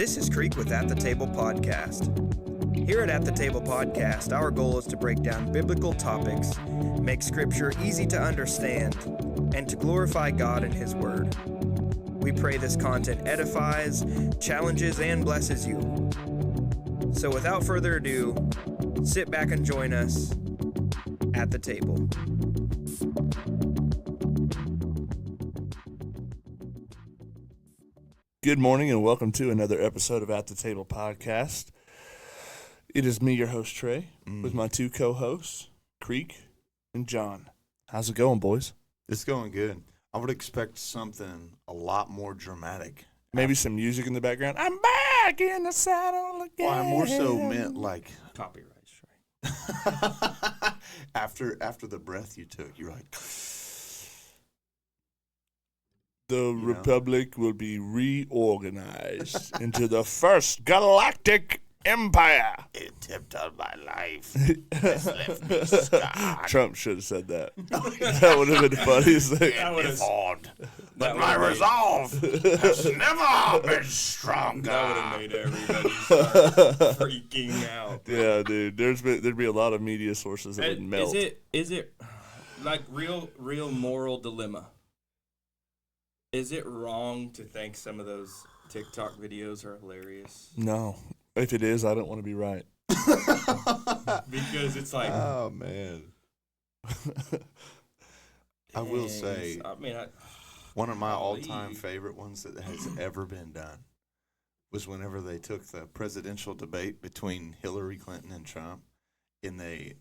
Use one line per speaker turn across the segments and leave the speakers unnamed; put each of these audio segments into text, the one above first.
This is Creek with At the Table Podcast. Here at the Table Podcast, our goal is to break down biblical topics, make Scripture easy to understand, and to glorify God and His Word. We pray this content edifies, challenges, and blesses you. So without further ado, sit back and join us at the table.
Good morning and welcome to another episode of At the Table Podcast. It is me, your host, Trey, with my two co-hosts, Creek and John. How's it going, boys?
It's going good. I would expect something a lot more dramatic.
Maybe some music in the background. I'm back in the saddle again.
Well, I more so meant like
Copyright strike.
after the breath you took, you're like,
The Republic will be reorganized into the first galactic empire.
it tipped on my life. It's left me scarred.
Trump should have said that. That would have been the funniest thing.
It fought, but my resolve has never been stronger.
That would have made everybody start freaking out.
Yeah, dude. There'd be a lot of media sources that would melt.
Is it like real moral dilemma? Is it wrong to think some of those TikTok videos are hilarious?
No. If it is, I don't want to be right.
Because it's like,
Oh man. I will say, one of my all-time favorite ones that has ever been done was whenever they took the presidential debate between Hillary Clinton and Trump, and they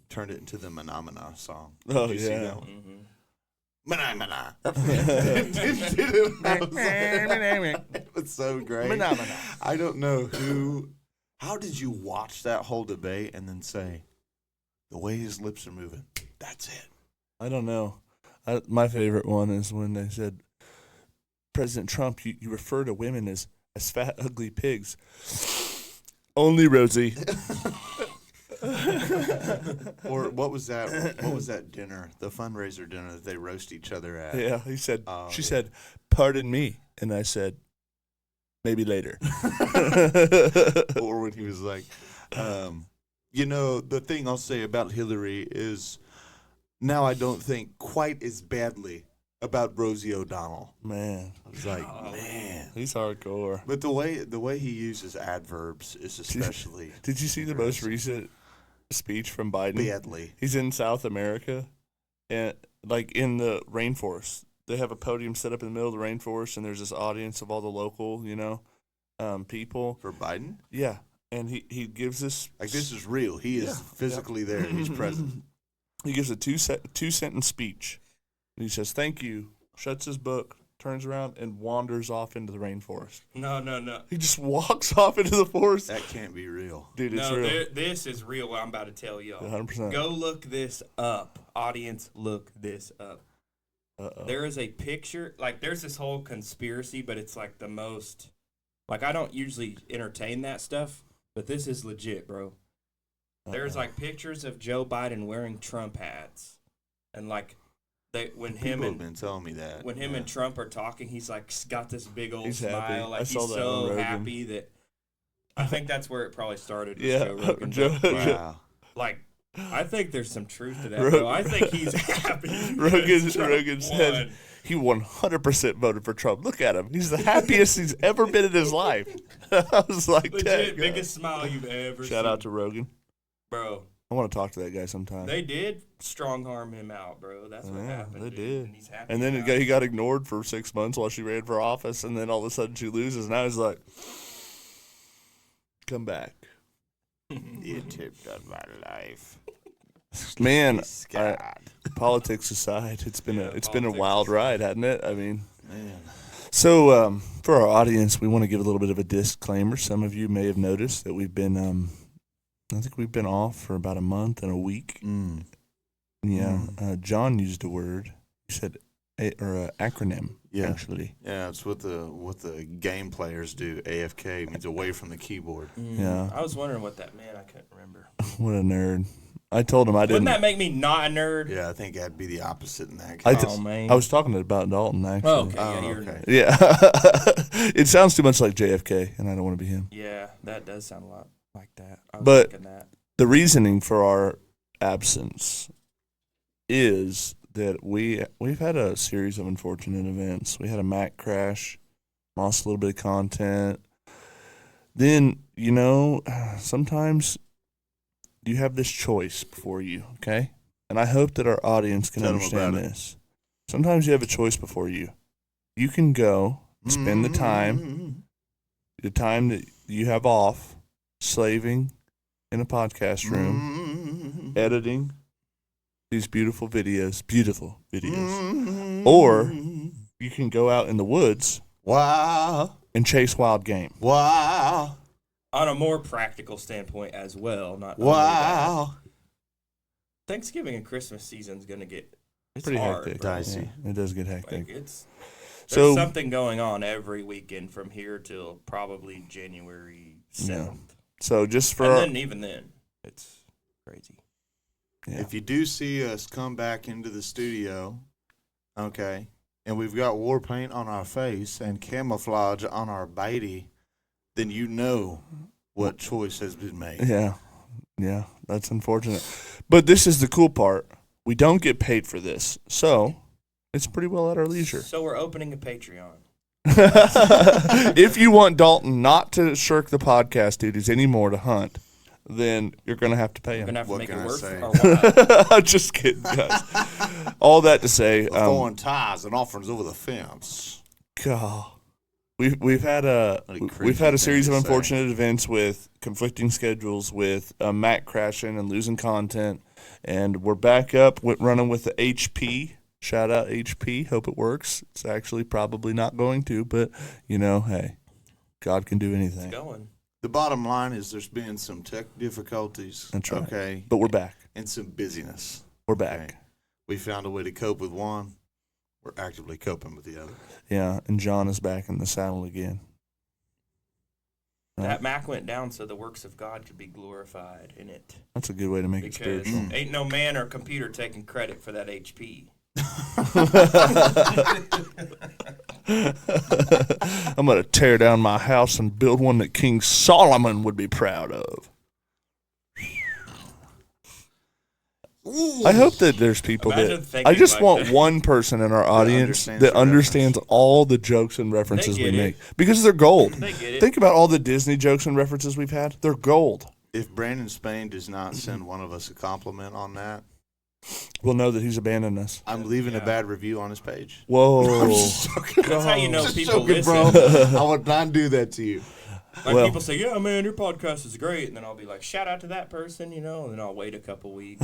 turned it into the Manamana song.
Oh,
Did you see
yeah.
that one?
mm-hmm.
Manamana. It was so great.
Manamana.
I don't know who. How did you watch that whole debate and then say, the way his lips are moving, that's it?
I don't know. My favorite one is when they said, President Trump, you refer to women as fat, ugly pigs. Only Rosie.
Or what was that? What was that dinner? The fundraiser dinner that they roast each other at?
Yeah, he said.
Oh,
She
yeah.
said, "Pardon me," and I said, "Maybe later."
Or when he was like, the thing I'll say about Hillary is now I don't think quite as badly about Rosie O'Donnell.
Man,
I was like, man.
he's hardcore.
But the way he uses adverbs is especially
Did you see the most recent speech from Biden?
badly.
He's in South America, and like in the rainforest. They have a podium set up in the middle of the rainforest, and there's this audience of all the local, people.
For Biden?
Yeah, and he gives this
Like, this is real. He is physically there. He's present.
He gives a two-sentence speech. And he says, "Thank you," shuts his book, turns around, and wanders off into the rainforest.
No.
He just walks off into the forest.
That can't be real.
Dude, it's
No,
real.
this is real what I'm about to tell y'all.
100%.
Go look this up. Audience, look this up.
Uh-oh.
There is a picture, like there's this whole conspiracy, but it's like the most, like I don't usually entertain that stuff, but this is legit, bro. There's like pictures of Joe Biden wearing Trump hats, and like when
People have been telling me that.
him and Trump are talking, he's like got this big old
He's
smile,
happy. I
like
saw
he's
that on
so
Rogan.
happy that. I think that's where it probably started. With
Yeah,
Joe Rogan,
Joe-
but,
Wow.
like I think there's some truth to that,
Rogan-
bro. I think he's happy.
Rogan
Trump
said
won.
he 100% voted for Trump. Look at him. He's the happiest he's ever been in his life. I was like,
Legit
"Dang."
biggest smile you've ever seen.
Shout out to Rogan.
Bro.
I want to talk to that guy sometime.
They did strong arm him out, bro. That's what
Yeah,
happened.
they
dude.
did.
And he's happy.
And then
about
he got ignored for 6 months while she ran for office, and then all of a sudden she loses. Now he's like, come back.
You tipped on my life.
Man,
Scarred.
politics aside, it's been a
politics
wild
aside.
ride, hasn't it? I mean,
Man.
so for our audience, we want to give a little bit of a disclaimer. Some of you may have noticed that we've been, I think we've been off for about a month and a week.
Mm.
Yeah, John used a word. He said, or an acronym,
Yeah.
actually.
Yeah, it's what the game players do. AFK means away from the keyboard.
Yeah.
I was wondering what that meant. I couldn't remember.
What a nerd. I told him I didn't.
Wouldn't that make me not a nerd?
Yeah, I think that'd be the opposite in that case.
Man.
I was talking about Dalton, actually.
Oh, okay. Yeah, you're
okay.
Yeah. It sounds too much like JFK, and I don't want to be him.
Yeah, that does sound a lot like that. I was
But
thinking that.
the reasoning for our absence is that we've had a series of unfortunate events. We had a Mac crash, lost a little bit of content. Then, sometimes you have this choice before you, okay? And I hope that our audience can understand this. Sometimes you have a choice before you. You can go spend the time that you have off, slaving in a podcast room, editing these beautiful videos. Or you can go out in the woods and chase wild game.
Wow.
On a more practical standpoint as well, not only that. Thanksgiving and Christmas season's gonna get
Pretty
hard,
hectic.
Dicey.
Yeah, it does get hectic.
There's
So
something going on every weekend from here till probably January 7th.
So just for
And then even then, it's crazy.
Yeah.
If you do see us come back into the studio, okay, and we've got war paint on our face and camouflage on our bitey, then you know what choice has been made.
Yeah, that's unfortunate. But this is the cool part. We don't get paid for this, so it's pretty well at our leisure.
So we're opening a Patreon.
If you want Dalton not to shirk the podcast duties anymore to hunt, then you're going to have to pay him.
We're going to have to
What
make
can
it
I
worth
say?
our while.
Just kidding, guys. All that to say,
Throwing ties and offerings over the fence.
God, we've had a series of unfortunate events with conflicting schedules, with Mac crashing and losing content, and we're back up running with the HP. Shout out HP. Hope it works. It's actually probably not going to, but hey, God can do anything.
It's going.
The bottom line is there's been some tech difficulties.
That's right.
Okay.
But we're back.
And some busyness.
We're back.
Okay. We found a way to cope with one. We're actively coping with the other.
Yeah, and John is back in the saddle again.
That Mac went down so the works of God could be glorified in it.
That's a good way to make it
Because
spiritual.
ain't no man or computer taking credit for that HP.
I'm going to tear down my house and build one that King Solomon would be proud of. I hope that there's people I just want one person in our audience that understands all the jokes and references we make. Because they're gold.
They get it.
Think about all the Disney jokes and references we've had. They're gold.
If Brandon Spain does not send one of us a compliment on that,
we'll know that he's abandoned us.
I'm leaving a bad review on his page.
Whoa.
That's how you know people listen.
Bro. I would not do that to you.
Like people say, yeah, man, your podcast is great. And then I'll be like, shout out to that person, and then I'll wait a couple weeks.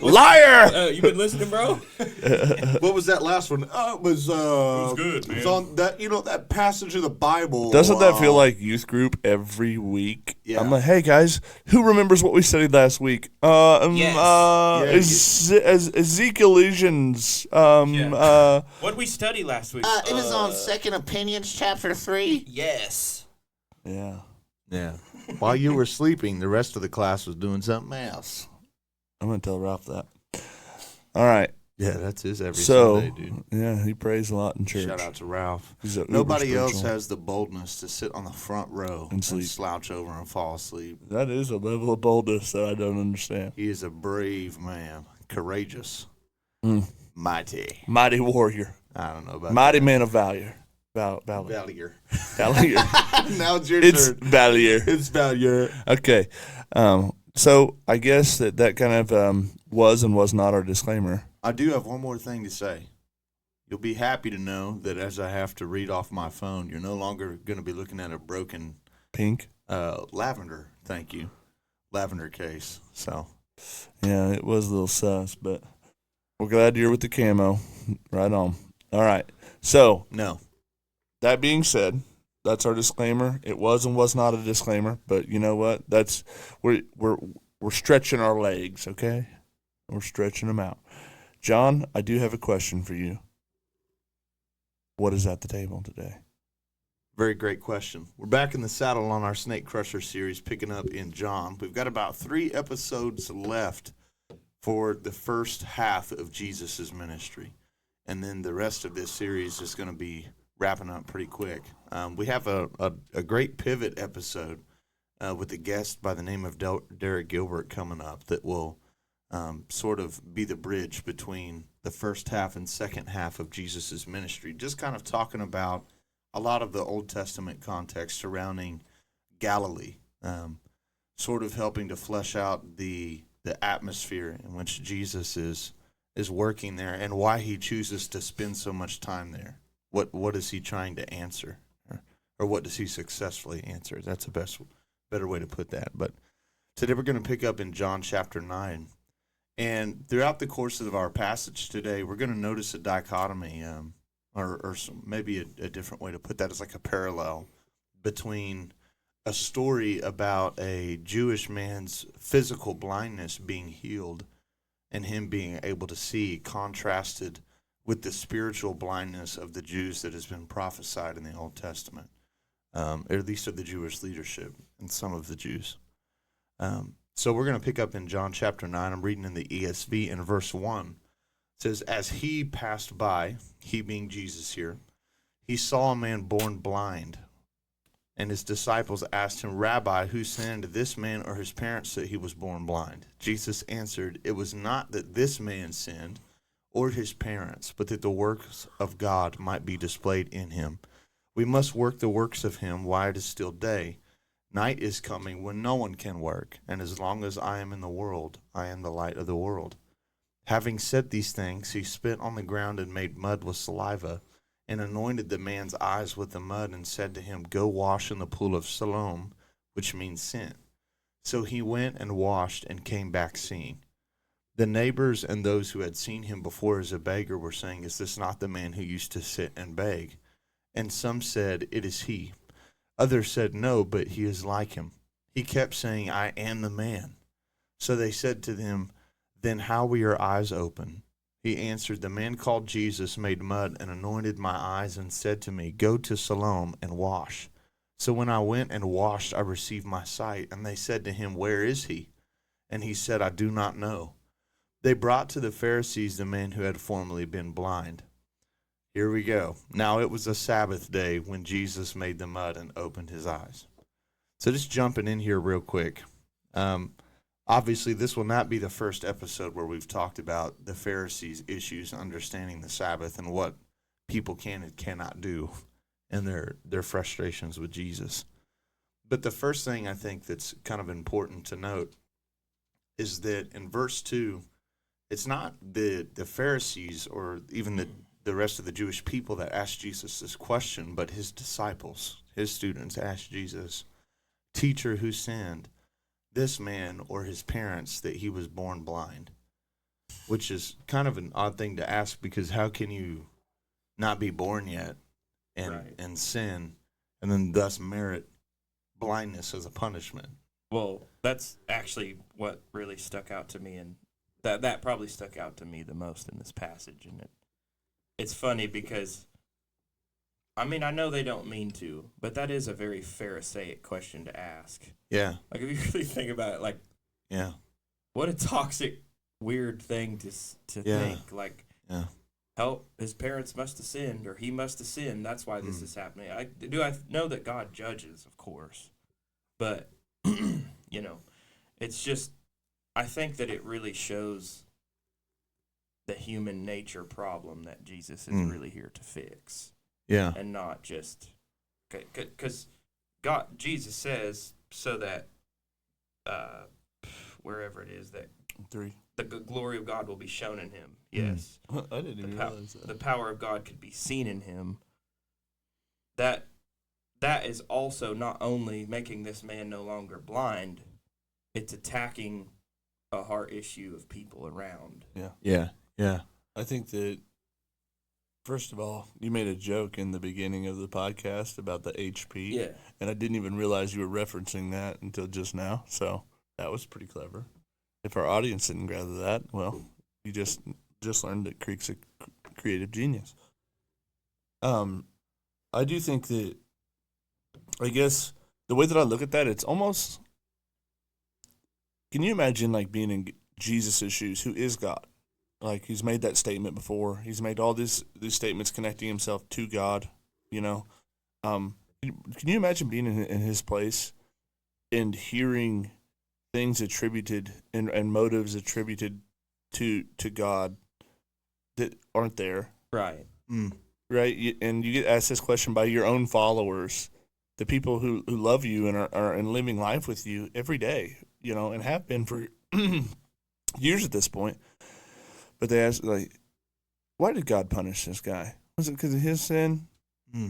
Liar!
You been listening, bro?
What was that last one? It was
good, man.
It was on that, that passage of the Bible.
Doesn't that feel like youth group every week?
Yeah.
I'm like, hey, guys, who remembers what we studied last week? Ezekielesians.
What did we study last week?
It was on Second Opinions, chapter 3.
Yes.
Yeah.
Yeah. While you were sleeping, the rest of the class was doing something else.
I'm going to tell Ralph that. All right.
Yeah, that's his every Sunday, dude.
Yeah, he prays a lot in church.
Shout out to Ralph.
Nobody
else has the boldness to sit on the front row and slouch over and fall asleep.
That is a level of boldness that I don't understand.
He is a brave man, courageous, mighty.
Mighty warrior.
I don't know about
mighty
that.
Man of valor.
Valier.
Valier.
Now it's your
It's
turn.
Valier.
It's Valier.
Okay. So I guess that kind of was and was not our disclaimer.
I do have one more thing to say. You'll be happy to know that as I have to read off my phone, you're no longer going to be looking at a broken
pink
lavender. Thank you, lavender case. So
yeah, it was a little sus, but we're glad you're with the camo. Right on. All right. So
no.
That being said, that's our disclaimer. It was and was not a disclaimer, but you know what? That's we're stretching our legs, okay? We're stretching them out. John, I do have a question for you. What is at the table today?
Very great question. We're back in the saddle on our Snake Crusher series, picking up in John. We've got about 3 episodes left for the first half of Jesus' ministry. And then the rest of this series is going to be wrapping up pretty quick. We have a great pivot episode with a guest by the name of Derek Gilbert coming up that will sort of be the bridge between the first half and second half of Jesus' ministry. Just kind of talking about a lot of the Old Testament context surrounding Galilee, sort of helping to flesh out the atmosphere in which Jesus is working there and why he chooses to spend so much time there. What is he trying to answer, or what does he successfully answer? That's a better way to put that. But today we're going to pick up in John chapter 9. And throughout the course of our passage today, we're going to notice a dichotomy, or maybe a different way to put that is like a parallel between a story about a Jewish man's physical blindness being healed and him being able to see, contrasted with the spiritual blindness of the Jews that has been prophesied in the Old Testament, or at least of the Jewish leadership and some of the Jews. So we're going to pick up in John chapter 9. I'm reading in the ESV in verse 1. It says, as he passed by, he being Jesus here, he saw a man born blind. And his disciples asked him, Rabbi, who sinned, this man or his parents, that he was born blind? Jesus answered, it was not that this man sinned or his parents, but that the works of God might be displayed in him. We must work the works of him while it is still day. Night is coming when no one can work, and as long as I am in the world, I am the light of the world. Having said these things, he spit on the ground and made mud with saliva, and anointed the man's eyes with the mud, and said to him, go wash in the pool of Siloam, which means sin. So he went and washed and came back seeing. The neighbors and those who had seen him before as a beggar were saying, is this not the man who used to sit and beg? And some said, it is he. Others said, no, but he is like him. He kept saying, I am the man. So they said to him, then how were your eyes open? He answered, the man called Jesus made mud and anointed my eyes and said to me, go to Siloam and wash. So when I went and washed, I received my sight. And they said to him, where is he? And he said, I do not know. They brought to the Pharisees the man who had formerly been blind. Here we go. Now it was a Sabbath day when Jesus made the mud and opened his eyes. So just jumping in here real quick. Obviously, this will not be the first episode where we've talked about the Pharisees' issues understanding the Sabbath and what people can and cannot do and their frustrations with Jesus. But the first thing I think that's kind of important to note is that in verse 2, it's not the Pharisees or even the rest of the Jewish people that asked Jesus this question, but his disciples, his students asked Jesus, teacher, who sinned, this man or his parents, that he was born blind? Which is kind of an odd thing to ask, because how can you not be born yet and sin and then thus merit blindness as a punishment?
Well, that's actually what really stuck out to me, and that probably stuck out to me the most in this passage. And it's funny because, I mean, I know they don't mean to, but that is a very Pharisaic question to ask.
Yeah.
Like, if you really think about it, like,
yeah,
what a toxic, weird thing to think. Like, help, his parents must have sinned, or he must have sinned. That's why this is happening. I know that God judges, of course, but it's just, I think that it really shows the human nature problem that Jesus is really here to fix.
Yeah.
And not just, because Jesus says, so that, wherever it is, that
3.
the glory of God will be shown in him. Yes.
I didn't even realize that.
The power of God could be seen in him. That is also not only making this man no longer blind, it's attacking a heart issue of people around.
Yeah.
Yeah. Yeah.
I think that, first of all, you made a joke in the beginning of the podcast about the HP.
Yeah.
And I didn't even realize you were referencing that until just now. So that was pretty clever. If our audience didn't gather that, well, you just learned that Creek's a creative genius. I do think that I guess the way that I look at that, it's almost. Can you imagine like being in Jesus' shoes, who is God? Like he's made that statement before. He's made all these statements connecting himself to God. You know, can you imagine being in his place and hearing things attributed and motives attributed to God that aren't there?
Right.
Right, and you get asked this question by your own followers, the people who love you and are in living life with you every day, you know, and have been for years at this point. But they ask, like, why did God punish this guy? Was it because of his sin,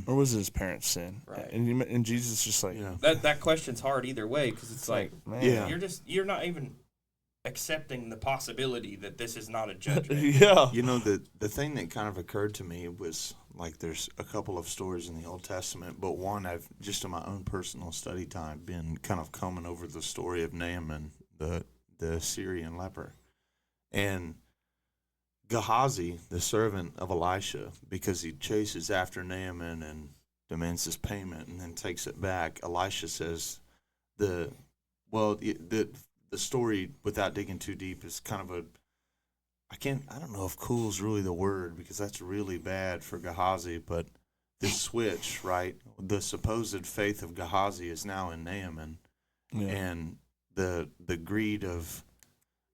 or was it his parents' sin?
Right.
And Jesus just like,
that question's hard either way, because it's like,
man,
you're not even accepting the possibility that this is not a judgment.
yeah.
You know, the thing that kind of occurred to me was, like, there's a couple of stories in the Old Testament, but one I've, just in my own personal study time, been kind of combing over the story of Naaman, the Syrian leper. And Gehazi, the servant of Elisha, because he chases after Naaman and demands his payment and then takes it back, Elisha says the story, without digging too deep, is kind of I don't know if cool is really the word, because that's really bad for Gehazi, but this switch, right? The supposed faith of Gehazi is now in Naaman, and the greed of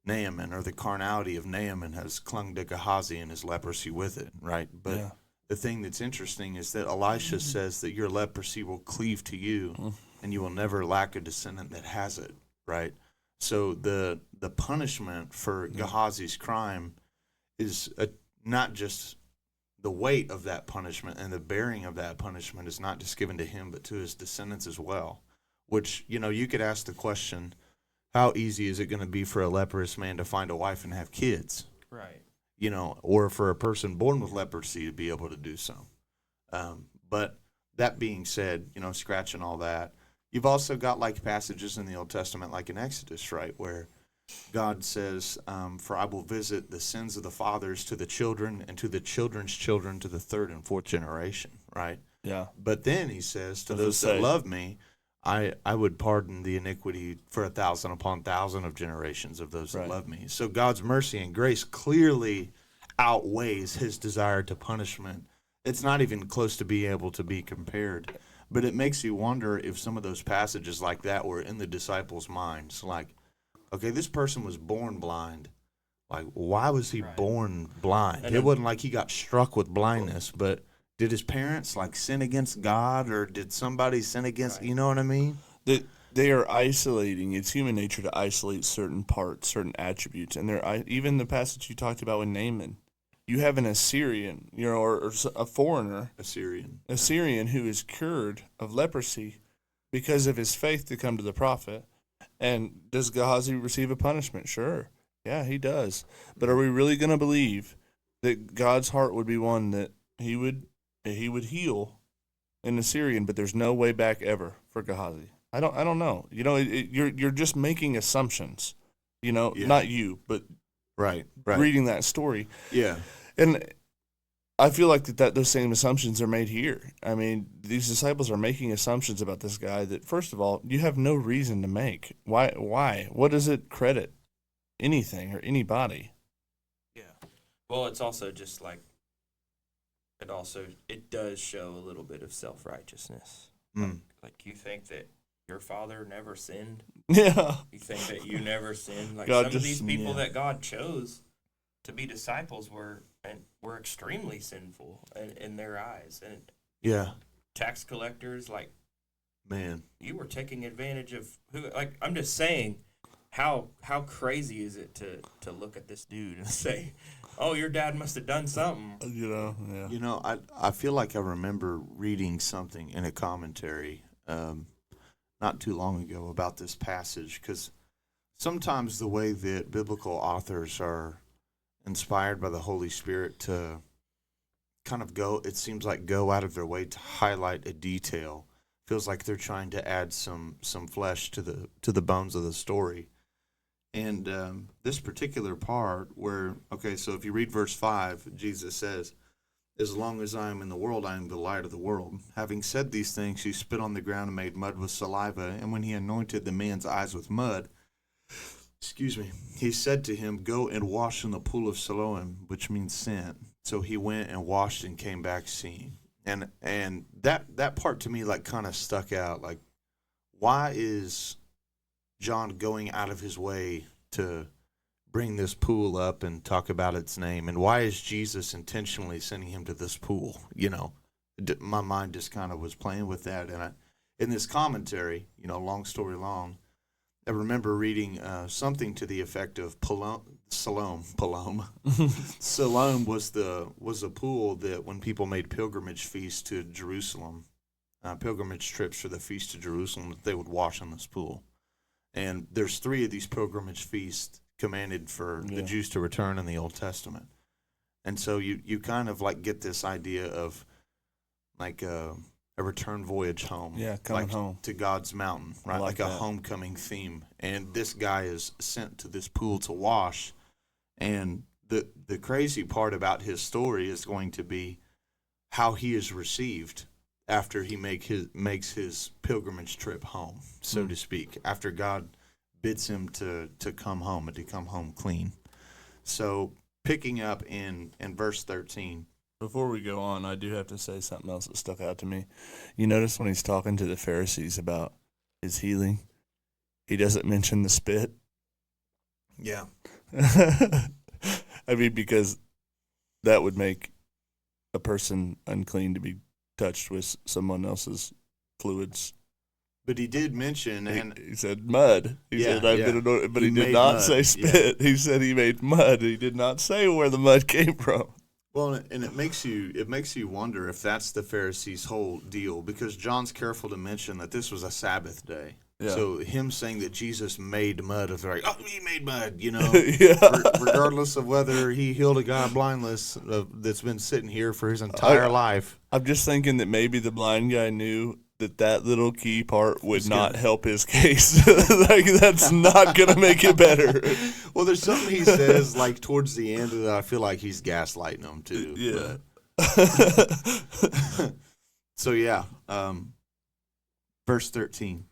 Naaman, or the carnality of Naaman, has clung to Gehazi and his leprosy with it, right? But the thing that's interesting is that Elisha says that your leprosy will cleave to you, and you will never lack a descendant that has it, right? So the punishment for Gehazi's crime is not just the weight of that punishment, and the bearing of that punishment is not just given to him, but to his descendants as well. Which, you know, you could ask the question, how easy is it going to be for a leprous man to find a wife and have kids?
Right.
You know, or for a person born with leprosy to be able to do so. But that being said, you know, scratching all that, you've also got like passages in the Old Testament, like in Exodus, right, where God says, for I will visit the sins of the fathers to the children, and to the children's children, to the third and fourth generation, right?
Yeah.
But then he says, to those that love me, I would pardon the iniquity for 1,000 upon 1,000 of generations of those that love me. So God's mercy and grace clearly outweighs his desire to punishment. It's not even close to being able to be compared. But it makes you wonder if some of those passages like that were in the disciples' minds. Like, okay, this person was born blind. Like, why was he born blind? It wasn't like he got struck with blindness, but did his parents like sin against God, or did somebody sin against, you know what I mean?
They are isolating. It's human nature to isolate certain parts, certain attributes. And even the passage you talked about with Naaman, you have an Assyrian, you know, or a foreigner, Assyrian who is cured of leprosy because of his faith to come to the prophet. And does Gehazi receive a punishment? Sure. Yeah, he does. But are we really going to believe that God's heart would be one that he would heal an Assyrian, but there's no way back ever for Gehazi? I don't know. You know, you're just making assumptions. You know, not you, but
right.
reading that story.
Yeah.
And I feel like that those same assumptions are made here. I mean, these disciples are making assumptions about this guy that, first of all, you have no reason to make. Why? What does it credit anything or anybody?
Yeah. Well, it's also just like, it does show a little bit of self-righteousness. Like you think that your father never sinned?
Yeah.
You think that you never sinned? Like
God
some of these people that God chose to be disciples were extremely sinful in their eyes. And tax collectors, like,
man,
you were taking advantage of who? Like, I'm just saying, how crazy is it to look at this dude and say, oh, your dad must have done something.
You know, yeah.
You know, I feel like I remember reading something in a commentary not too long ago about this passage, because sometimes the way that biblical authors are inspired by the Holy Spirit to kind of go out of their way to highlight a detail, feels like they're trying to add some flesh to the bones of the story. And this particular part where, okay, so if you read verse 5, Jesus says, As long as I am in the world, I am the light of the world. Having said these things, he spit on the ground and made mud with saliva. And when he anointed the man's eyes with mud, he said to him, "Go and wash in the pool of Siloam," which means sent. So he went and washed and came back seeing. And that part to me like kind of stuck out. Like, why is John going out of his way to bring this pool up and talk about its name? And why is Jesus intentionally sending him to this pool? My mind just kind of was playing with that. And in this commentary, long story long, I remember reading something to the effect of Siloam. Siloam was a pool that when people made pilgrimage feasts to Jerusalem, pilgrimage trips for the feast to Jerusalem, that they would wash in this pool. And there's 3 of these pilgrimage feasts commanded for the Jews to return in the Old Testament. And so you kind of like get this idea of like a return voyage home.
Yeah, coming home.
To God's mountain, right? Like a homecoming theme. And this guy is sent to this pool to wash. And the crazy part about his story is going to be how he is received after he makes his pilgrimage trip home, so to speak, after God bids him to come home and to come home clean. So picking up in verse 13.
Before we go on, I do have to say something else that stuck out to me. You notice when he's talking to the Pharisees about his healing, he doesn't mention the spit.
Yeah.
I mean, because that would make a person unclean to be touched with someone else's fluids.
But he did mention, and
he said mud. He said, I've been anointed, but he did not say spit. Yeah. He said he made mud. He did not say where the mud came from.
Well, and it makes you wonder if that's the Pharisees' whole deal, because John's careful to mention that this was a Sabbath day. Yeah. So him saying that Jesus made mud is like, oh, he made mud, regardless of whether he healed a guy blindness that's been sitting here for his entire life.
I'm just thinking that maybe the blind guy knew that little key part would not help his case. Like, that's not going to make it better.
Well, there's something he says, like, towards the end that I feel like he's gaslighting them, too.
Yeah.
So, verse 13.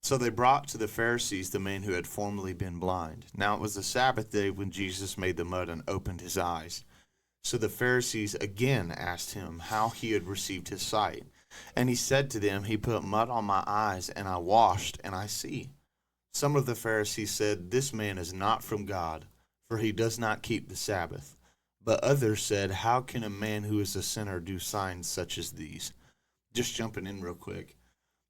So they brought to the Pharisees the man who had formerly been blind. Now it was the Sabbath day when Jesus made the mud and opened his eyes. So the Pharisees again asked him how he had received his sight. And he said to them, he put mud on my eyes, and I washed, and I see. Some of the Pharisees said, this man is not from God, for he does not keep the Sabbath. But others said, how can a man who is a sinner do signs such as these? Just jumping in real quick.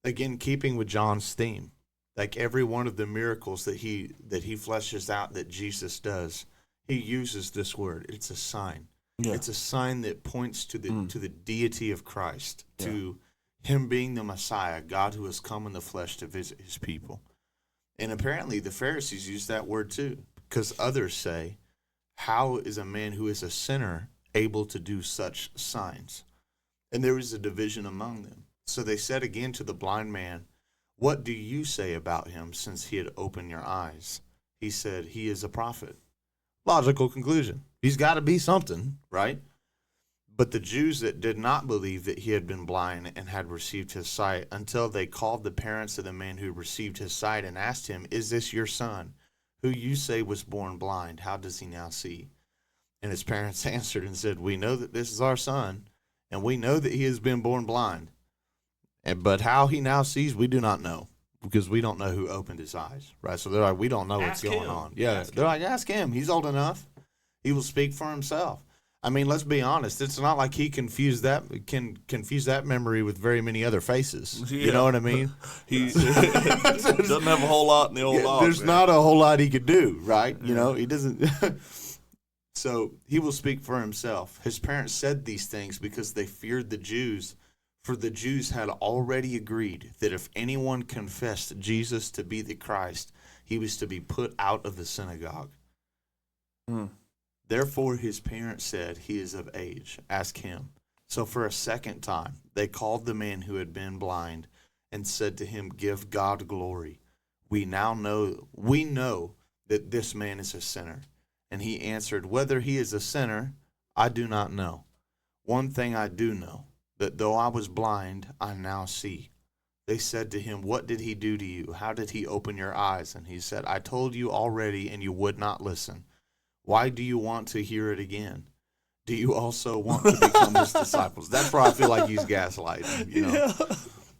Again, keeping with John's theme, like every one of the miracles that he fleshes out that Jesus does, he uses this word. It's a sign. Yeah. It's a sign that points to the deity of Christ, to him being the Messiah, God who has come in the flesh to visit his people. And apparently the Pharisees use that word too, because others say, how is a man who is a sinner able to do such signs? And there was a division among them. So they said again to the blind man, what do you say about him since he had opened your eyes? He said, he is a prophet. Logical conclusion. He's got to be something, right? But the Jews that did not believe that he had been blind and had received his sight, until they called the parents of the man who received his sight and asked him, is this your son, who you say was born blind? How does he now see? And his parents answered and said, we know that this is our son, and we know that he has been born blind. But how he now sees, we do not know, because we don't know who opened his eyes, right? So they're like, we don't know what's going on. Yeah, they're like, ask him. He's old enough. He will speak for himself. I mean, let's be honest. It's not like he can confuse that memory with very many other faces. Yeah. You know what I mean?
He doesn't have a whole lot in the old law.
There's not a whole lot he could do, right? You know, he doesn't. So he will speak for himself. His parents said these things because they feared the Jews. For the Jews had already agreed that if anyone confessed Jesus to be the Christ, he was to be put out of the synagogue. Therefore his parents said, he is of age. Ask him. So for a second time they called the man who had been blind and said to him, give God glory. We know that this man is a sinner. And he answered, whether he is a sinner, I do not know. One thing I do know, that though I was blind, I now see. They said to him, what did he do to you? How did he open your eyes? And he said, I told you already, and you would not listen. Why do you want to hear it again? Do you also want to become his disciples? That's where I feel like he's gaslighting, you know. Yeah.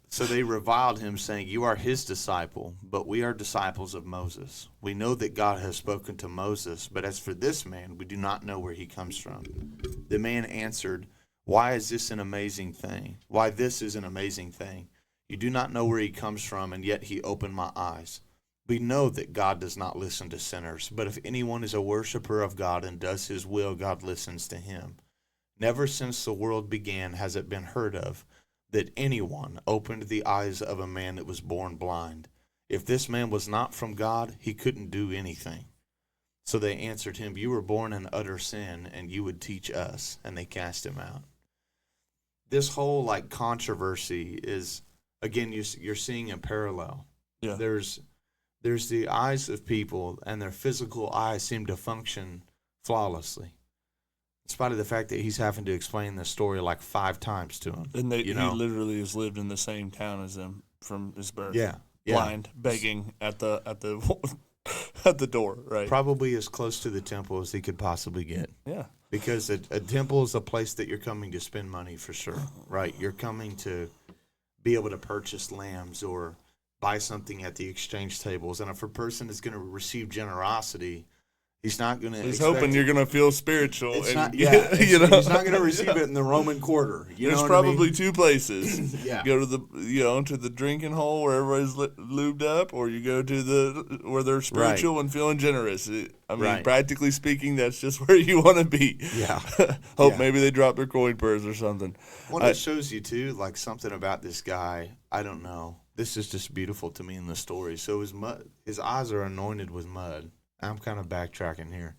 So they reviled him, saying, you are his disciple, but we are disciples of Moses. We know that God has spoken to Moses, but as for this man, we do not know where he comes from. The man answered, why is this an amazing thing? Why this is an amazing thing? You do not know where he comes from, and yet he opened my eyes. We know that God does not listen to sinners, but if anyone is a worshiper of God and does his will, God listens to him. Never since the world began has it been heard of that anyone opened the eyes of a man that was born blind. If this man was not from God, he couldn't do anything. So they answered him, you were born in utter sin, and you would teach us. And they cast him out. This whole controversy is, again, you're seeing a parallel. Yeah. There's the eyes of people, and their physical eyes seem to function flawlessly, in spite of the fact that he's having to explain this story 5 times to them.
And he literally has lived in the same town as them from his birth.
Yeah,
blind, begging at the at the door, right?
Probably as close to the temple as he could possibly get.
Yeah,
because a temple is a place that you're coming to spend money for sure, right? You're coming to be able to purchase lambs or buy something at the exchange tables. And if a person is going to receive generosity, he's not going to.
He's hoping you're going to feel spiritual.
He's not going to receive it in the Roman quarter.
There's probably 2 places.
Yeah.
Go to the drinking hole where everybody's lubed up, or you go to where they're spiritual and feeling generous. Practically speaking, that's just where you want to be.
Yeah.
Hope maybe they drop their coin purse or something.
Well, it shows you too, something about this guy. I don't know. This is just beautiful to me in the story. So his eyes are anointed with mud. I'm kind of backtracking here.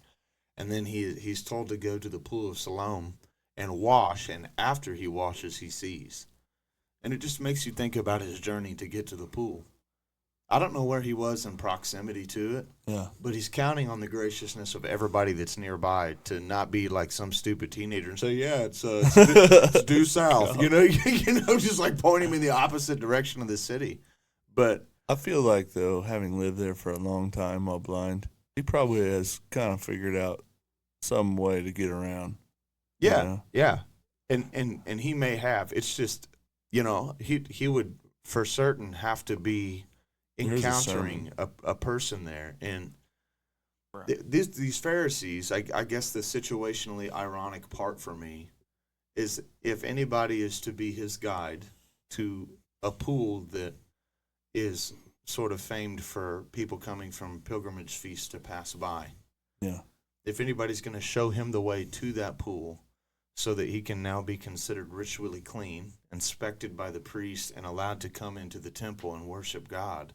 And then he's told to go to the pool of Siloam and wash, and after he washes, he sees. And it just makes you think about his journey to get to the pool. I don't know where he was in proximity to it, but he's counting on the graciousness of everybody that's nearby to not be like some stupid teenager and say, it's due south. Just point him in the opposite direction of the city. But
I feel like, though, having lived there for a long time while blind, he probably has kind of figured out some way to get around.
Yeah, yeah. And he may have. It's just, he would for certain have to be encountering a person there. And these Pharisees, I guess the situationally ironic part for me is if anybody is to be his guide to a pool that is sort of famed for people coming from pilgrimage feasts to pass by.
Yeah.
If anybody's going to show him the way to that pool so that he can now be considered ritually clean, inspected by the priest, and allowed to come into the temple and worship God,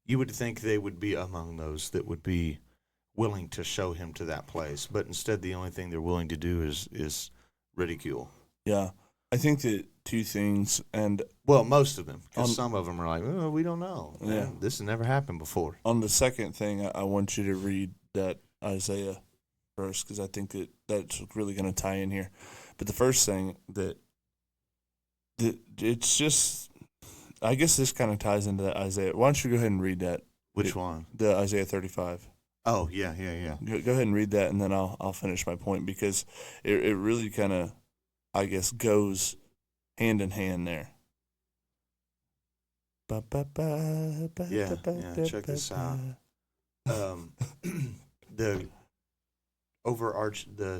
you would think they would be among those that would be willing to show him to that place. But instead, the only thing they're willing to do is ridicule.
Yeah. I think that 2 things, and
most of them, because some of them are like, oh, we don't know.
Yeah.
This has never happened before.
On the second thing, I want you to read that Isaiah verse, because I think that's really going to tie in here. But the first thing that it's just, I guess this kind of ties into that Isaiah. Why don't you go ahead and read that?
Which one?
The Isaiah 35.
Oh, yeah.
Go ahead and read that, and then I'll finish my point, because it really kind of, I guess, goes hand in hand there.
Yeah, check this out. The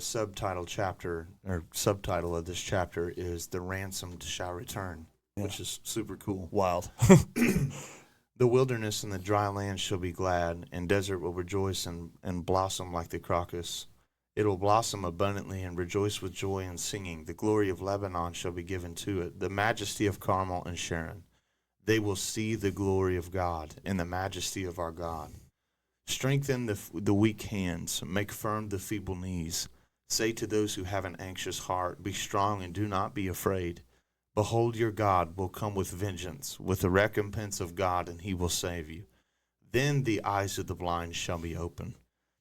subtitle of this chapter is "The Ransomed Shall Return," which is super cool.
Wild.
The wilderness and the dry land shall be glad, and desert will rejoice and blossom like the crocus. It will blossom abundantly and rejoice with joy and singing. The glory of Lebanon shall be given to it, the majesty of Carmel and Sharon. They will see the glory of God and the majesty of our God. Strengthen the weak hands, make firm the feeble knees. Say to those who have an anxious heart, be strong and do not be afraid. Behold, your God will come with vengeance, with the recompense of God, and he will save you. Then the eyes of the blind shall be opened,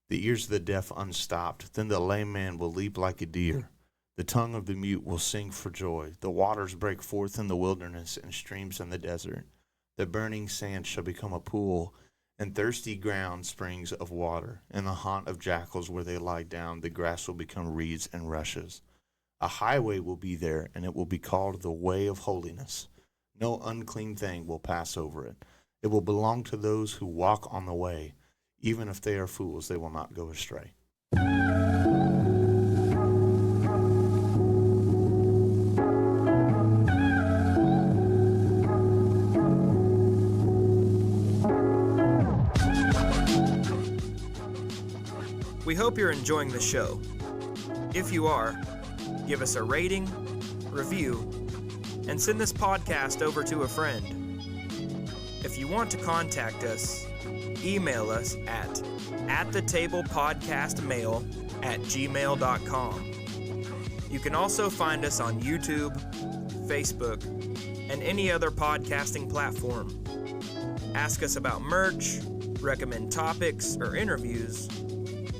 the ears of the deaf unstopped. Then the lame man will leap like a deer. The tongue of the mute will sing for joy. The waters break forth in the wilderness and streams in the desert. The burning sand shall become a pool, and thirsty ground springs of water. In the haunt of jackals where they lie down, the grass will become reeds and rushes. A highway will be there, and it will be called the way of holiness. No unclean thing will pass over it. It will belong to those who walk on the way. Even if they are fools, they will not go astray.
We hope you're enjoying the show. If you are, give us a rating, review, and send this podcast over to a friend. If you want to contact us, email us at thetablepodcastmail@gmail.com. You can also find us on YouTube, Facebook, and any other podcasting platform. Ask us about merch, recommend topics or interviews,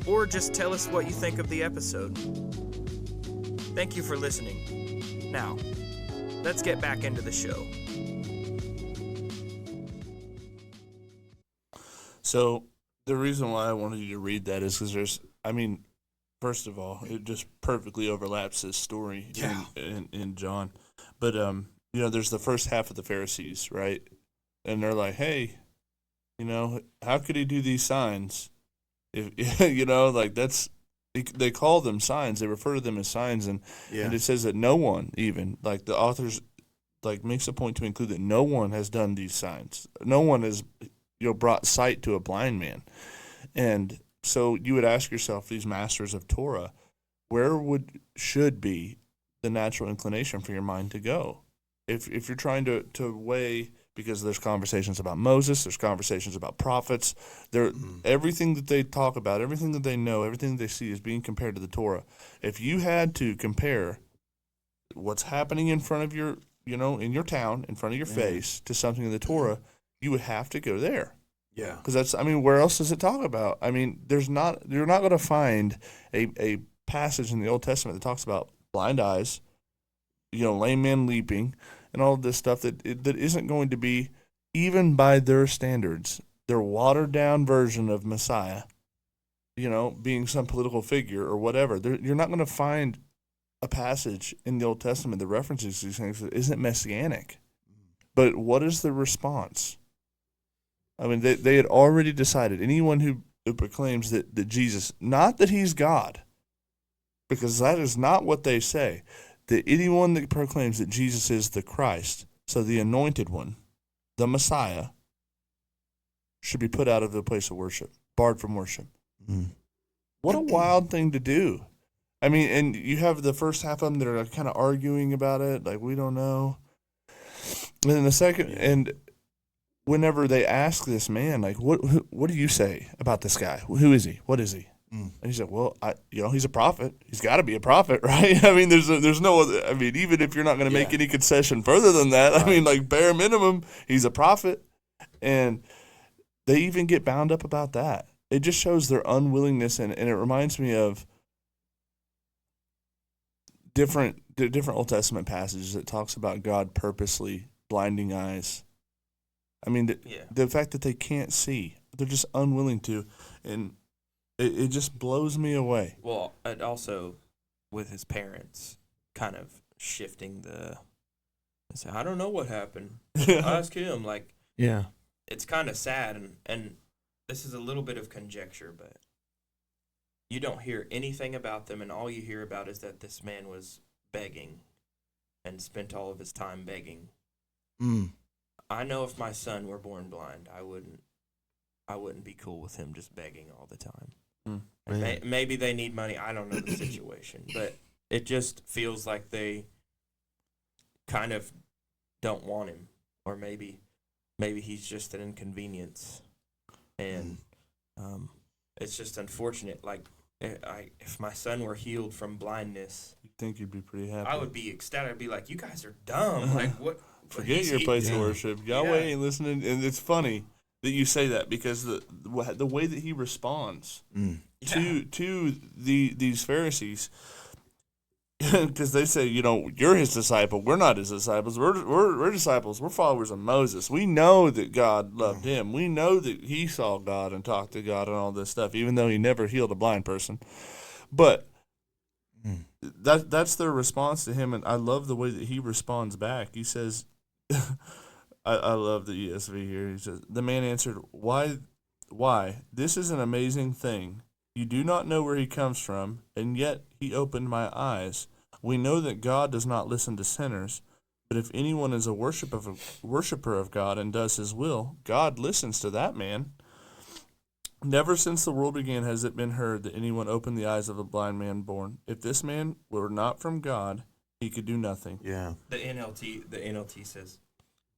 or just tell us what you think of the episode. Thank you for listening. Now, let's get back into the show.
So the reason why I wanted you to read that is because first of all, it just perfectly overlaps this story in John. But, there's the first half of the Pharisees, right? And they're like, hey, how could he do these signs? If they call them signs. They refer to them as signs. And it says that no one even, like the authors, makes a point to include that no one has done these signs. No one has brought sight to a blind man. And so you would ask yourself, these masters of Torah, where should be the natural inclination for your mind to go? If you're trying to weigh, because there's conversations about Moses, there's conversations about prophets, everything that they talk about, everything that they know, everything that they see is being compared to the Torah. If you had to compare what's happening in front of your, in your town, in front of your face, to something in the Torah, you would have to go there.
Yeah.
Because where else does it talk about? You're not going to find a passage in the Old Testament that talks about blind eyes, lame men leaping, and all of this stuff that isn't going to be, even by their standards, their watered-down version of Messiah, being some political figure or whatever. You're not going to find a passage in the Old Testament that references these things that isn't messianic. But what is the response? They had already decided, anyone who proclaims that Jesus, not that he's God, because that is not what they say, that anyone that proclaims that Jesus is the Christ, so the anointed one, the Messiah, should be put out of the place of worship, barred from worship. What a wild thing to do. And you have the first half of them that are kind of arguing about it, like, we don't know. And then the second, and whenever they ask this man, like, what do you say about this guy? Who is he? What is he? And he said, well, he's a prophet. He's got to be a prophet, right? There's no other, even if you're not going to make any concession further than that, right. Bare minimum, he's a prophet. And they even get bound up about that. It just shows their unwillingness, and it reminds me of different Old Testament passages that talks about God purposely blinding eyes. The fact that they can't see, they're just unwilling to, and it just blows me away.
Well, and also with his parents kind of shifting I don't know what happened. Ask him. It's kind of sad, and this is a little bit of conjecture, but you don't hear anything about them, and all you hear about is that this man was begging and spent all of his time begging. I know if my son were born blind, I wouldn't be cool with him just begging all the time. Maybe they need money. I don't know the situation, but it just feels like they kind of don't want him, or maybe he's just an inconvenience, and it's just unfortunate. Like, if my son were healed from blindness,
you think you'd be pretty happy?
I would be ecstatic. I'd be like, you guys are dumb. Like, what?
Forget your place of worship. Yahweh ain't listening. And it's funny that you say that, because the way that he responds to these Pharisees, because they say, you're his disciple. We're not his disciples. We're disciples. We're followers of Moses. We know that God loved him. We know that he saw God and talked to God and all this stuff, even though he never healed a blind person. But that's their response to him, and I love the way that he responds back. He says, I love the ESV here. He says, the man answered, Why? This is an amazing thing. You do not know where he comes from, and yet he opened my eyes. We know that God does not listen to sinners, but if anyone is a worshiper of God and does his will, God listens to that man. Never since the world began has it been heard that anyone opened the eyes of a blind man born. If this man were not from God, he could do nothing.
Yeah.
The NLT says,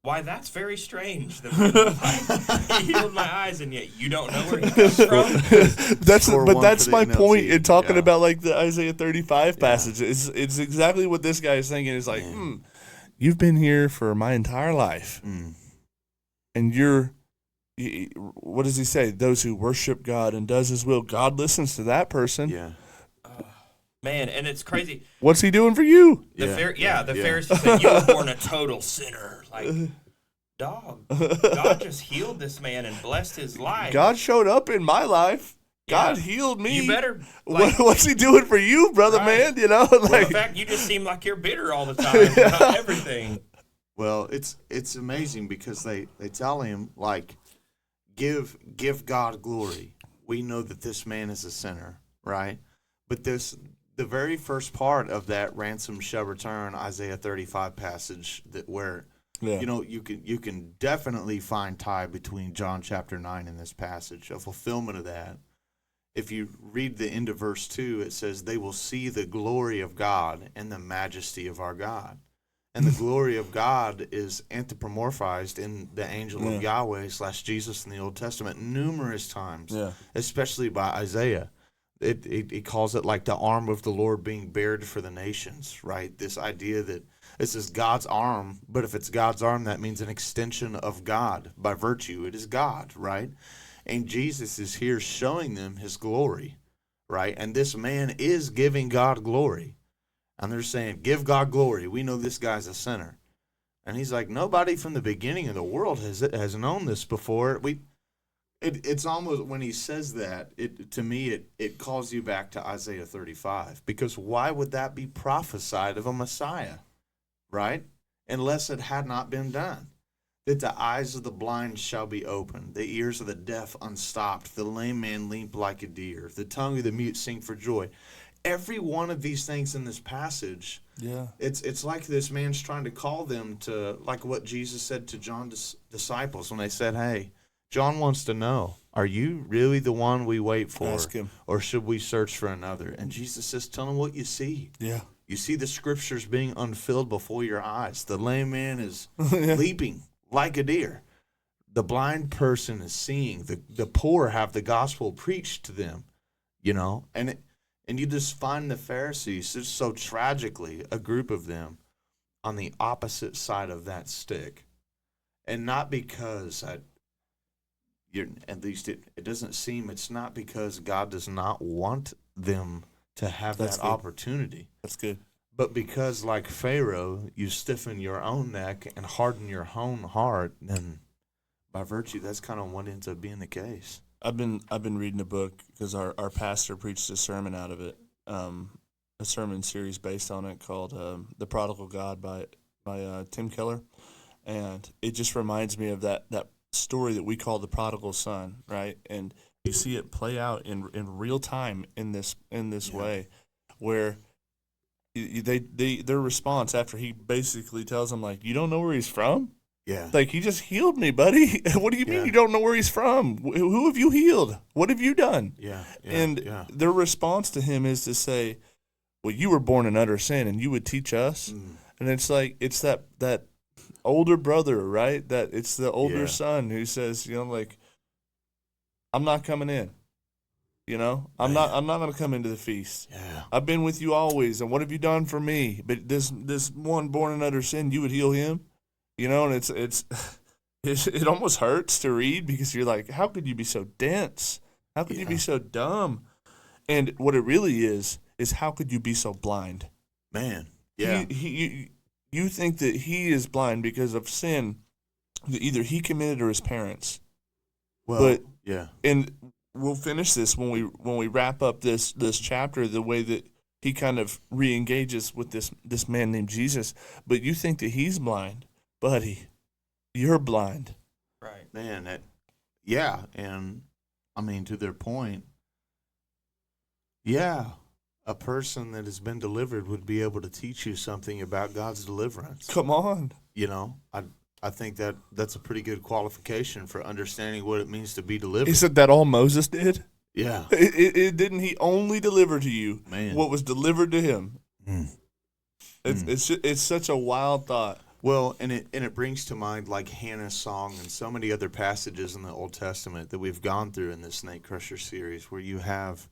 why, that's very strange. He healed my eyes, and yet you don't know where he comes from.
That's my point in talking about like the Isaiah 35 passage. It's exactly what this guy is thinking. It's like, you've been here for my entire life, and what does he say? Those who worship God and does his will, God listens to that person.
Yeah.
Man, and it's crazy.
What's he doing for you?
The Pharisees said, you were born a total sinner. Like, dog, God just healed this man and blessed his life.
God showed up in my life. God healed me.
You better.
What's he doing for you, brother, man?
Well, in fact, you just seem like you're bitter all the time about everything.
Well, it's amazing because they tell him, like, give God glory. We know that this man is a sinner, right? But the very first part of that ransom shall return Isaiah 35 passage where you can definitely find tie between John chapter 9 and this passage, a fulfillment of that. If you read the end of verse 2, it says they will see the glory of God and the majesty of our God. And the glory of God is anthropomorphized in the angel of Yahweh / Jesus in the Old Testament numerous times, especially by Isaiah. It calls it like the arm of the Lord being bared for the nations, right? This idea that this is God's arm, but if it's God's arm, that means an extension of God. By virtue, it is God, right? And Jesus is here showing them his glory, right? And this man is giving God glory. And they're saying, give God glory. We know this guy's a sinner. And he's like, nobody from the beginning of the world has known this before. It's almost, when he says that, to me, it calls you back to Isaiah 35. Because why would that be prophesied of a Messiah, right? Unless it had not been done. That the eyes of the blind shall be opened, the ears of the deaf unstopped, the lame man leap like a deer, the tongue of the mute sing for joy. Every one of these things in this passage, it's like this man's trying to call them to, like what Jesus said to John's disciples when they said, hey, John wants to know, are you really the one we wait for?
Ask him.
Or should we search for another? And Jesus says, tell him what you see. Yeah. You see the scriptures being unfilled before your eyes. The lame man is leaping like a deer. The blind person is seeing. The poor have the gospel preached to them, And you just find the Pharisees, just so tragically, a group of them, on the opposite side of that stick. And not because, at least it doesn't seem, it's not because God does not want them to have that opportunity.
That's good.
But because, like Pharaoh, you stiffen your own neck and harden your own heart, then by virtue, that's kind of what ends up being the case.
I've been reading a book because our pastor preached a sermon out of it, a sermon series based on it called "The Prodigal God" by Tim Keller, and it just reminds me of that story that we call the prodigal son, right? And you see it play out in real time in this way, where their response after he basically tells them, like, you don't know where he's from.
Yeah.
Like, he just healed me, buddy. What do you mean you don't know where he's from? Who have you healed? What have you done? Their response to him is to say, well, you were born in utter sin, and you would teach us. And it's like, it's that older brother, right? That it's the older son who says, like, I'm not coming in. I'm not going to come into the feast. Yeah. I've been with you always, and what have you done for me? But this one born in utter sin, you would heal him? And it almost hurts to read because you're like, how could you be so dense? How could you be so dumb? And what it really is how could you be so blind?
Man, yeah.
You think that he is blind because of sin that either he committed or his parents.
Well,
but
yeah.
And we'll finish this when we wrap up this chapter, the way that he kind of re-engages with this man named Jesus. But you think that he's blind, buddy. You're blind.
Right. Man, yeah. And, I mean, to their point, yeah, a person that has been delivered would be able to teach you something about God's deliverance.
Come on.
You know, I think that's a pretty good qualification for understanding what it means to be delivered.
Isn't that all Moses did?
Yeah.
Didn't he only deliver to you what was delivered to him? It's such a wild thought.
Well, and it brings to mind like Hannah's song and so many other passages in the Old Testament that we've gone through in this Snake Crusher series, where you have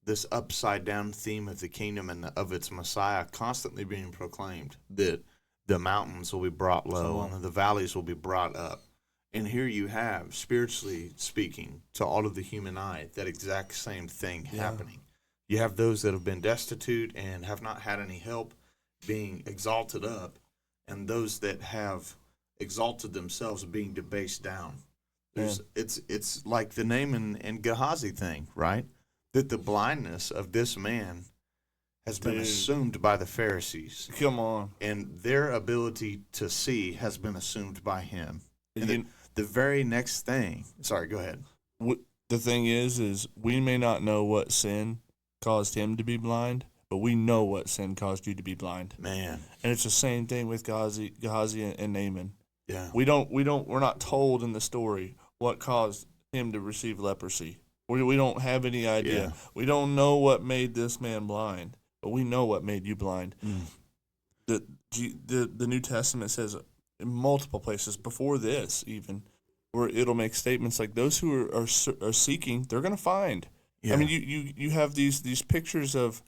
this upside down theme of the kingdom and of its Messiah constantly being proclaimed, that the mountains will be brought low and the valleys will be brought up. And here you have, spiritually speaking, to all of the human eye, that exact same thing happening. You have those that have been destitute and have not had any help being exalted up, and those that have exalted themselves being debased down. It's like the Naaman and Gehazi thing, right? That the blindness of this man has been assumed by the Pharisees.
Come on.
And their ability to see has been assumed by him. And the very next thing, sorry, go ahead.
The thing is we may not know what sin caused him to be blind, but we know what sin caused you to be blind.
Man.
And it's the same thing with Gehazi and Naaman.
Yeah.
We're not told in the story what caused him to receive leprosy. We don't have any idea. Yeah. We don't know what made this man blind, but we know what made you blind. The New Testament says in multiple places before this even, where it'll make statements like those who are seeking, they're going to find. Yeah. I mean, you have these pictures of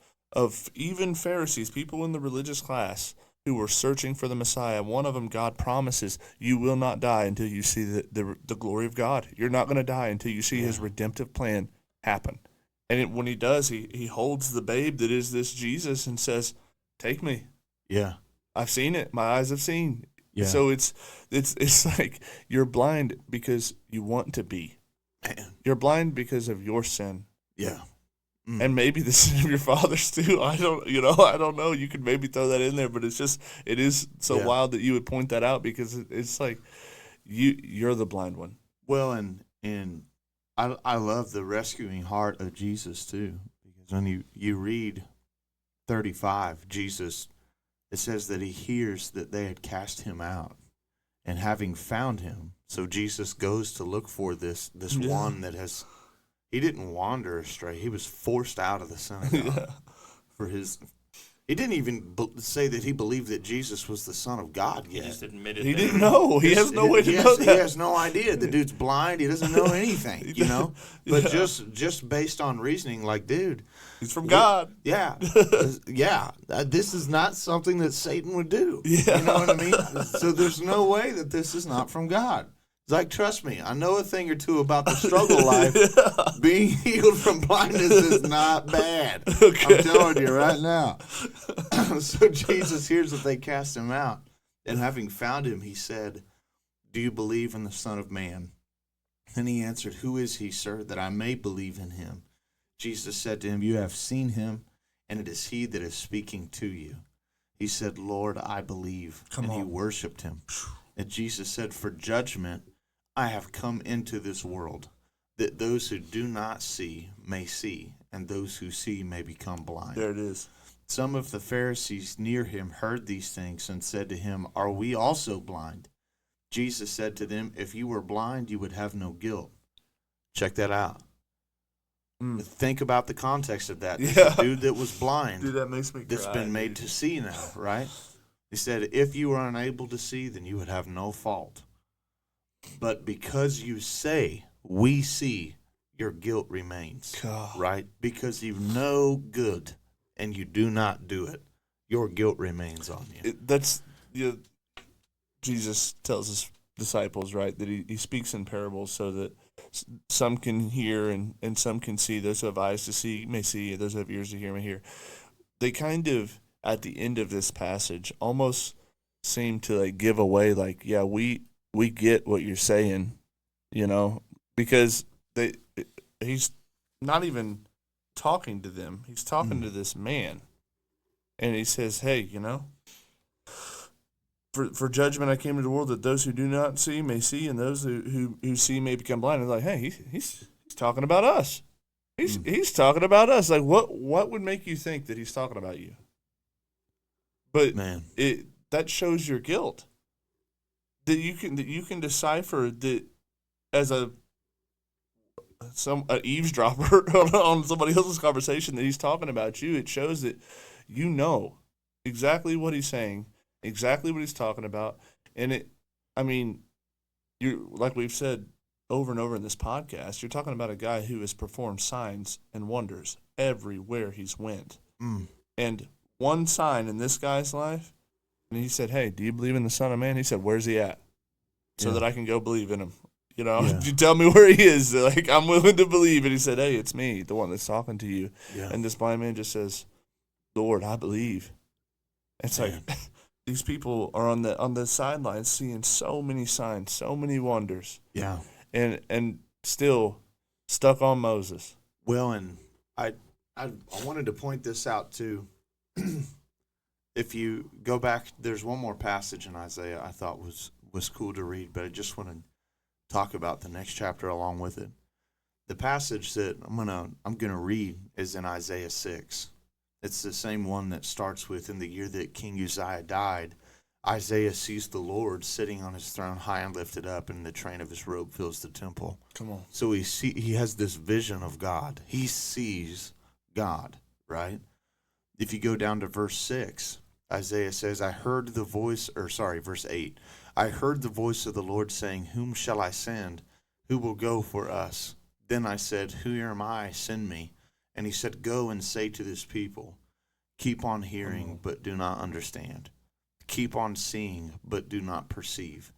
even Pharisees, people in the religious class who were searching for the Messiah. One of them, God promises, you will not die until you see the glory of God. You're not going to die until you see his redemptive plan happen. And when he does, he holds the babe that is this Jesus and says, take me.
Yeah.
I've seen it. My eyes have seen.
Yeah.
So it's like you're blind because you want to be.
Man.
You're blind because of your sin.
Yeah.
And maybe the sin of your fathers too. I don't know. You could maybe throw that in there, but it is so wild that you would point that out, because it's like you're the blind one.
Well, and I love the rescuing heart of Jesus too, because when you read 35, Jesus, it says that he hears that they had cast him out, and having found him, so Jesus goes to look for this one that has. He didn't wander astray. He was forced out of the synagogue for his. He didn't even say that he believed that Jesus was the Son of God yet.
He just admitted
he didn't know. He has no way to know that.
He has no idea. The dude's blind. He doesn't know anything, you know. But just based on reasoning, like, dude,
he's from God.
Yeah, this is not something that Satan would do.
Yeah.
You know what I mean? So there's no way that this is not from God. It's like, trust me, I know a thing or two about the struggle life. Being healed from blindness is not bad. Okay. I'm telling you right now. So Jesus hears that they cast him out. And having found him, he said, do you believe in the Son of Man? And he answered, who is he, sir, that I may believe in him? Jesus said to him, you have seen him, and it is he that is speaking to you. He said, Lord, I believe. He worshipped him. And Jesus said, for judgment I have come into this world, that those who do not see may see, and those who see may become blind.
There it is.
Some of the Pharisees near him heard these things and said to him, are we also blind? Jesus said to them, if you were blind, you would have no guilt. Check that out. Think about the context of that.
Yeah.
The dude that was blind.
Dude, that makes me cry.
That's been made to see now, right? He said, if you were unable to see, then you would have no fault. But because you say, we see, your guilt remains.
God.
Right? Because you know good and you do not do it, your guilt remains on you.
Jesus tells his disciples, right, that he speaks in parables so that some can hear and some can see. Those who have eyes to see may see, those who have ears to hear may hear. they kind of, at the end of this passage, almost seem to like give away, like, yeah, we get what you're saying, because he's not even talking to them. He's talking to this man, and he says, hey, For judgment I came into the world, that those who do not see may see, and those who see may become blind. And like, hey, he's talking about us. He's talking about us. Like, what would make you think that he's talking about you? But
man,
that shows your guilt. That you can decipher that as an eavesdropper on somebody else's conversation, that he's talking about you. It shows that you know exactly what he's saying, exactly what he's talking about. And you, like we've said over and over in this podcast, you're talking about a guy who has performed signs and wonders everywhere he's went. And one sign in this guy's life, and he said, hey, do you believe in the Son of Man? He said, where's he at? So that I can go believe in him. You tell me where he is. Like, I'm willing to believe. And he said, hey, it's me, the one that's talking to you. Yeah. And this blind man just says, Lord, I believe. It's like these people are on the sidelines seeing so many signs, so many wonders.
Yeah.
And still stuck on Moses.
Well, and I wanted to point this out too. If you go back, there's one more passage in Isaiah I thought was cool to read, but I just want to talk about the next chapter along with it. The passage that I'm gonna read is in Isaiah 6. It's the same one that starts with, in the year that King Uzziah died, Isaiah sees the Lord sitting on his throne, high and lifted up, and the train of his robe fills the temple.
Come on.
So he has this vision of God. He sees God, right? If you go down to verse 6, Isaiah says, verse 8, I heard the voice of the Lord saying, whom shall I send? Who will go for us? Then I said, who am I? Send me. And he said, go and say to this people, keep on hearing, but do not understand. Keep on seeing, but do not perceive.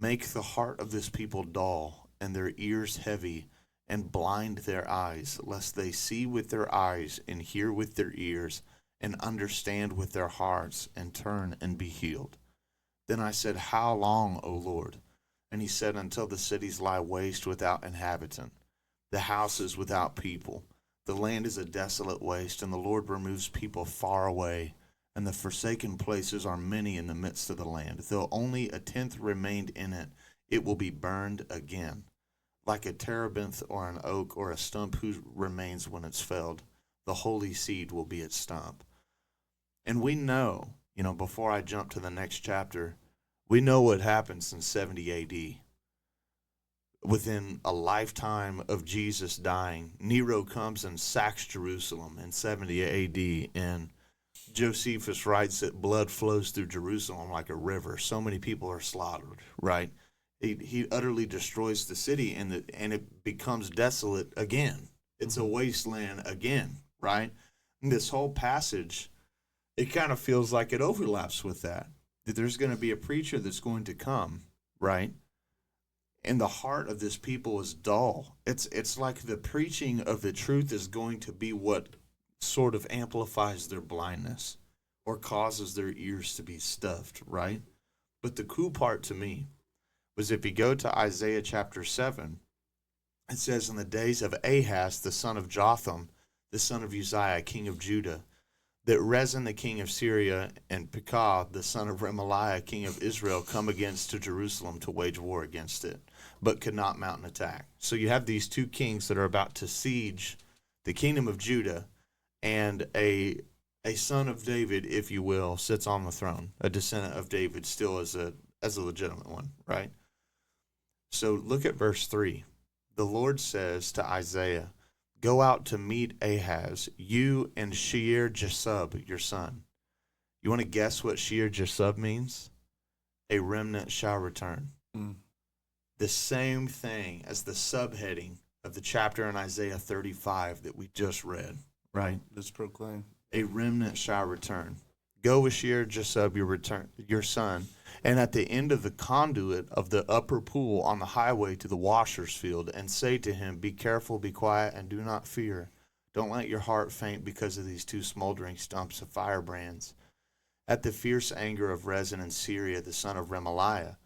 Make the heart of this people dull, and their ears heavy, and blind their eyes, lest they see with their eyes, and hear with their ears, and understand with their hearts, and turn and be healed. Then I said, how long, O Lord? And he said, until the cities lie waste without inhabitant, the houses without people. The land is a desolate waste, and the Lord removes people far away, and the forsaken places are many in the midst of the land. Though only a tenth remained in it, it will be burned again. Like a terebinth or an oak or a stump whose remains when it's felled, the holy seed will be its stump. And we know, before I jump to the next chapter, we know what happens in 70 A.D. Within a lifetime of Jesus dying, Nero comes and sacks Jerusalem in 70 A.D., and Josephus writes that blood flows through Jerusalem like a river. So many people are slaughtered, right? He utterly destroys the city, and it becomes desolate again. It's a wasteland again, right? And this whole passage, it kind of feels like it overlaps with that there's going to be a preacher that's going to come, right? And the heart of this people is dull. It's like the preaching of the truth is going to be what sort of amplifies their blindness or causes their ears to be stuffed, right? But the cool part to me was if you go to Isaiah chapter 7, it says, in the days of Ahaz, the son of Jotham, the son of Uzziah, king of Judah, that Rezin, the king of Syria, and Pekah, the son of Remaliah, king of Israel, come against to Jerusalem to wage war against it, but could not mount an attack. So you have these two kings that are about to siege the kingdom of Judah, and a son of David, if you will, sits on the throne, a descendant of David, still as a legitimate one, right? So look at verse 3. The Lord says to Isaiah, go out to meet Ahaz, you and Shear-Jashub, your son. You want to guess what Shear-Jashub means? A remnant shall return. The same thing as the subheading of the chapter in Isaiah 35 that we just read, right?
Let's proclaim.
A remnant shall return. Go with Shear-Jashub, your son, and at the end of the conduit of the upper pool on the highway to the washer's field, and say to him, be careful, be quiet, and do not fear. Don't let your heart faint because of these two smoldering stumps of firebrands. At the fierce anger of Rezin and Syria, the son of Remaliah,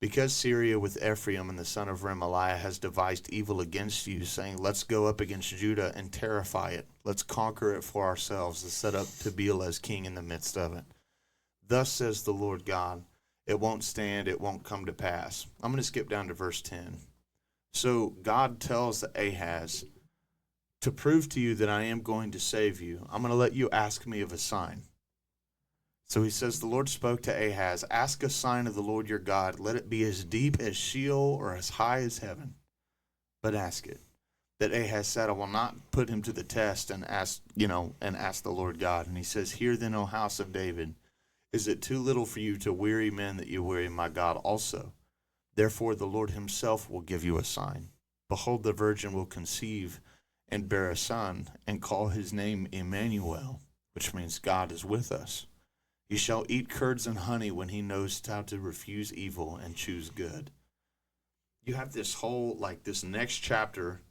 because Syria with Ephraim and the son of Remaliah has devised evil against you, saying, let's go up against Judah and terrify it. Let's conquer it for ourselves and set up Tabeel as king in the midst of it. Thus says the Lord God, it won't stand, it won't come to pass. I'm going to skip down to verse 10. So God tells Ahaz, to prove to you that I am going to save you, I'm going to let you ask me of a sign. So he says, the Lord spoke to Ahaz, ask a sign of the Lord your God. Let it be as deep as Sheol or as high as heaven. But ask it. That Ahaz said, I will not put him to the test and ask the Lord God. And he says, hear then, O house of David, is it too little for you to weary men that you weary my God also? Therefore the Lord himself will give you a sign. Behold, the virgin will conceive and bear a son, and call his name Emmanuel, which means God is with us. He shall eat curds and honey when he knows how to refuse evil and choose good. You have this whole, this next chapter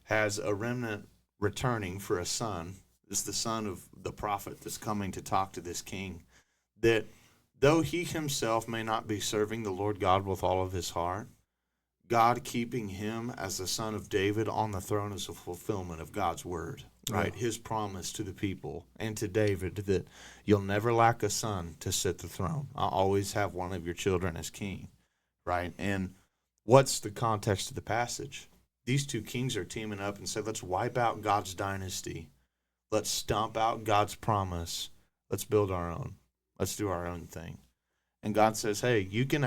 has a remnant returning for a son. It's the son of the prophet that's coming to talk to this king. That though he himself may not be serving the Lord God with all of his heart, God keeping him as the son of David on the throne is a fulfillment of God's word, right? Yeah. His promise to the people and to David that you'll never lack a son to sit the throne. I'll always have one of your children as king, right? And what's the context of the passage? These two kings are teaming up and said, let's wipe out God's dynasty. Let's stomp out God's promise. Let's build our own. Let's do our own thing. And God says, hey, you can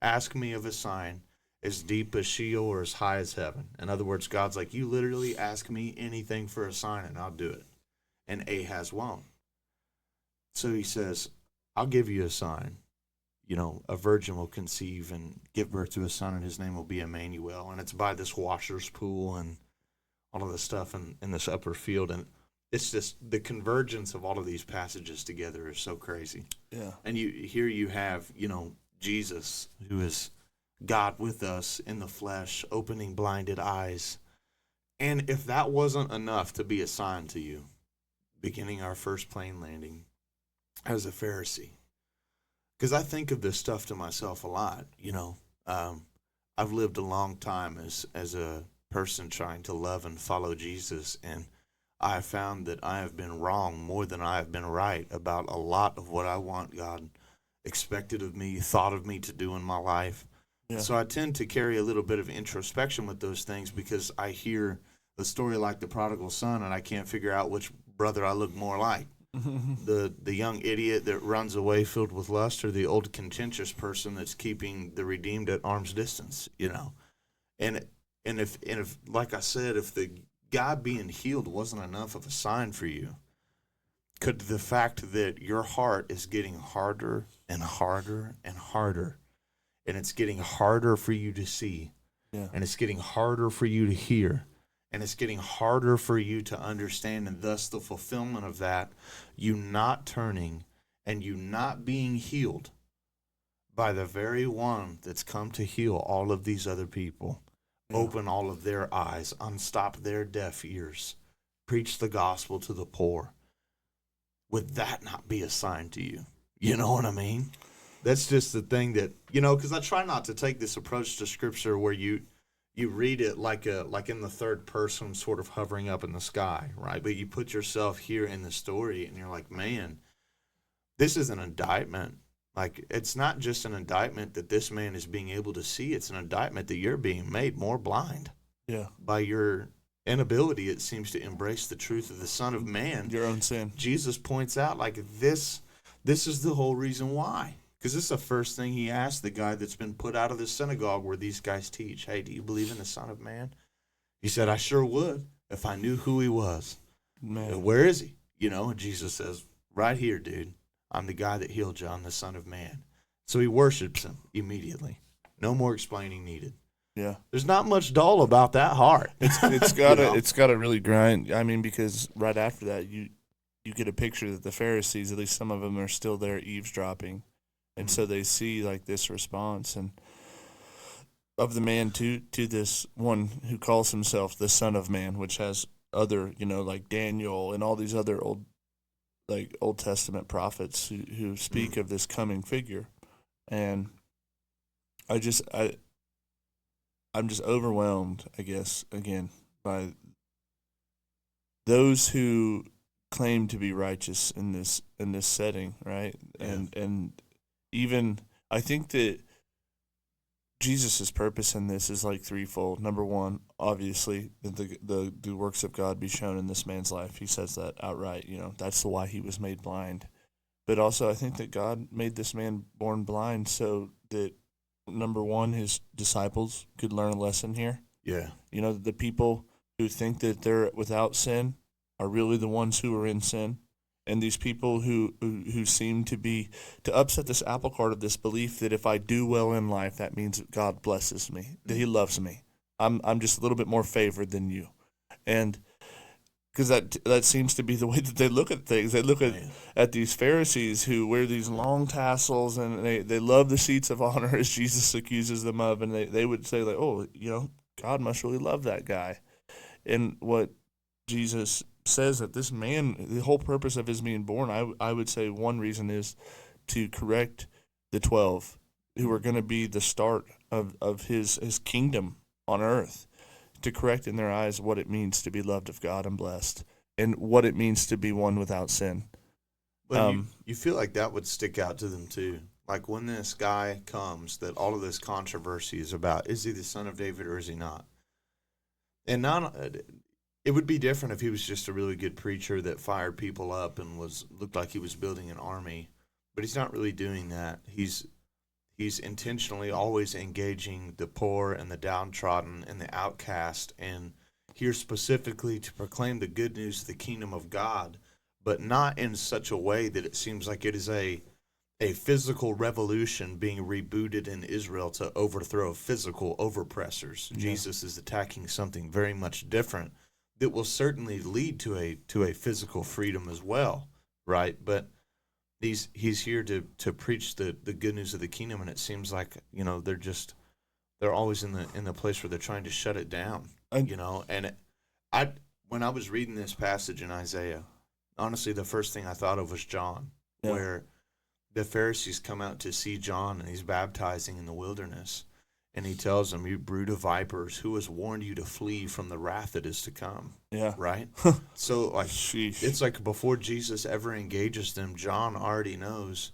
ask me of a sign as deep as Sheol or as high as heaven. In other words, God's like, you literally ask me anything for a sign and I'll do it. And Ahaz won't. So he says, I'll give you a sign. A virgin will conceive and give birth to a son and his name will be Emmanuel. And it's by this washer's pool and all of this stuff in this upper field. And it's just the convergence of all of these passages together is so crazy. Yeah. And you have, Jesus, who is God with us in the flesh, opening blinded eyes. And if that wasn't enough to be a sign to you, beginning our first plane landing as a Pharisee, because I think of this stuff to myself a lot, I've lived a long time as a person trying to love and follow Jesus, and I have found that I have been wrong more than I have been right about a lot of what I want God expected of me, thought of me to do in my life. Yeah. So I tend to carry a little bit of introspection with those things because I hear the story like the prodigal son and I can't figure out which brother I look more like. The young idiot that runs away filled with lust or the old contentious person that's keeping the redeemed at arm's distance, And if like I said, if the guy being healed wasn't enough of a sign for you, could the fact that your heart is getting harder and harder and harder, and it's getting harder for you to see, and it's getting harder for you to hear, and it's getting harder for you to understand, and thus the fulfillment of that, you not turning and you not being healed by the very one that's come to heal all of these other people, open all of their eyes, unstop their deaf ears, preach the gospel to the poor. Would that not be a sign to you? You know what I mean? That's just the thing that, because I try not to take this approach to Scripture where you read it like in the third person, sort of hovering up in the sky, right? But you put yourself here in the story and you're like, man, this is an indictment. Like, it's not just an indictment that this man is being able to see. It's an indictment that you're being made more blind by your inability, it seems, to embrace the truth of the Son of Man.
Your own sin.
Jesus points out, this is the whole reason why. Because this is the first thing he asked the guy that's been put out of the synagogue where these guys teach. Hey, do you believe in the Son of Man? He said, I sure would if I knew who he was. Man. Where is he? And Jesus says, right here, dude. I'm the guy that healed you. I'm the Son of Man. So he worships him immediately. No more explaining needed. Yeah. There's not much dull about that heart.
It's got to really grind. I mean, because right after that, you get a picture that the Pharisees, at least some of them, are still there eavesdropping. And so they see this response and of the man to this one who calls himself the Son of Man, which has other, like Daniel and all these other Old Testament prophets who speak of this coming figure. And I'm just overwhelmed, I guess, again, by those who claim to be righteous in this setting, right?
Yeah.
And even I think that Jesus' purpose in this is like threefold. Number one, obviously, the works of God be shown in this man's life. He says that outright. That's why he was made blind. But also, I think that God made this man born blind so that, number one, his disciples could learn a lesson here.
Yeah.
The people who think that they're without sin are really the ones who are in sin. And these people who seem to upset this apple cart of this belief that if I do well in life, that means that God blesses me, that he loves me. I'm just a little bit more favored than you. And because that seems to be the way that they look at things. They look at these Pharisees who wear these long tassels and they love the seats of honor, as Jesus accuses them of, and they would say, like, oh, God must really love that guy. And what Jesus says that this man, the whole purpose of his being born, I would say one reason is to correct the 12 who are going to be the start of his kingdom on earth, to correct in their eyes what it means to be loved of God and blessed, and what it means to be one without sin.
But you feel like that would stick out to them too. Like when this guy comes, that all of this controversy is about, is he the son of David or is he not? And it would be different if he was just a really good preacher that fired people up and looked like he was building an army. But he's not really doing that. He's intentionally always engaging the poor and the downtrodden and the outcast, and here specifically to proclaim the good news of the kingdom of God, but not in such a way that it seems like it is a physical revolution being rebooted in Israel to overthrow physical overpressors. Yeah. Jesus is attacking something very much different that will certainly lead to a physical freedom as well, right? But he's here to preach the good news of the kingdom, and it seems like they're always in the place where they're trying to shut it down, And when I was reading this passage in Isaiah, honestly, the first thing I thought of was John, where the Pharisees come out to see John, and he's baptizing in the wilderness. And he tells them, you brood of vipers, who has warned you to flee from the wrath that is to come? Yeah. Right? So, it's like before Jesus ever engages them, John already knows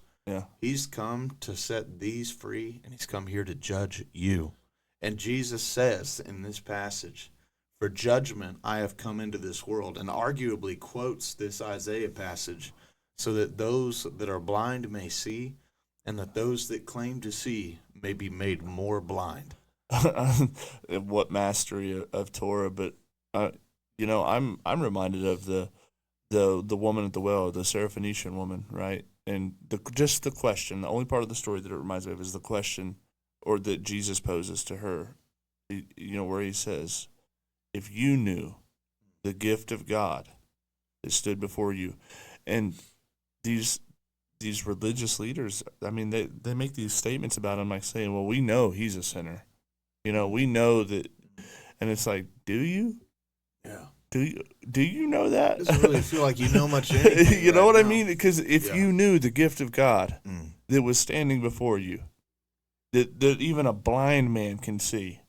he's come to set these free, and he's come here to judge you. And Jesus says in this passage, for judgment I have come into this world, and arguably quotes this Isaiah passage so that those that are blind may see, and that those that claim to see may be made more blind.
What mastery of Torah! But I'm reminded of the woman at the well, the Syrophoenician woman, right? And just the question. The only part of the story that it reminds me of is the question, or that Jesus poses to her. Where he says, "If you knew the gift of God that stood before you," and these religious leaders, I mean, they make these statements about him, like saying, well, we know he's a sinner. We know that. And it's like, do you? Yeah. Do you know that?
It doesn't really feel like you know much anything.
You know what I mean? Because if you knew the gift of God that was standing before you, that even a blind man can see.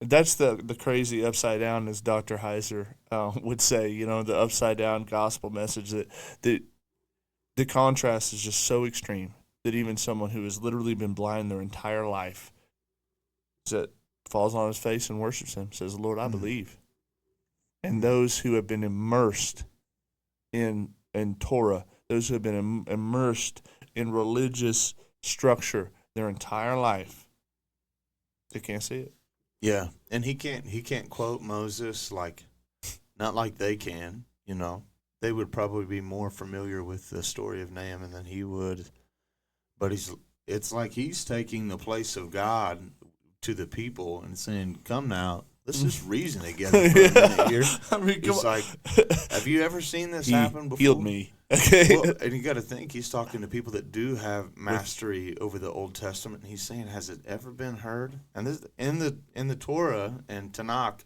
That's the crazy upside down, as Dr. Heiser would say, the upside down gospel message that the contrast is just so extreme that even someone who has literally been blind their entire life falls on his face and worships him, says, Lord, I believe. And those who have been immersed in Torah, those who have been immersed in religious structure their entire life, they can't see it.
Yeah, and he can't quote Moses not like they can, They would probably be more familiar with the story of Naaman than he would. But it's like he's taking the place of God to the people and saying, come now, let's just reason together for a minute here. I mean, it's like, have you ever seen this happen before?
Healed me. Okay.
Well, and you got to think, he's talking to people that do have mastery over the Old Testament, and he's saying, has it ever been heard? And this in the Torah and Tanakh,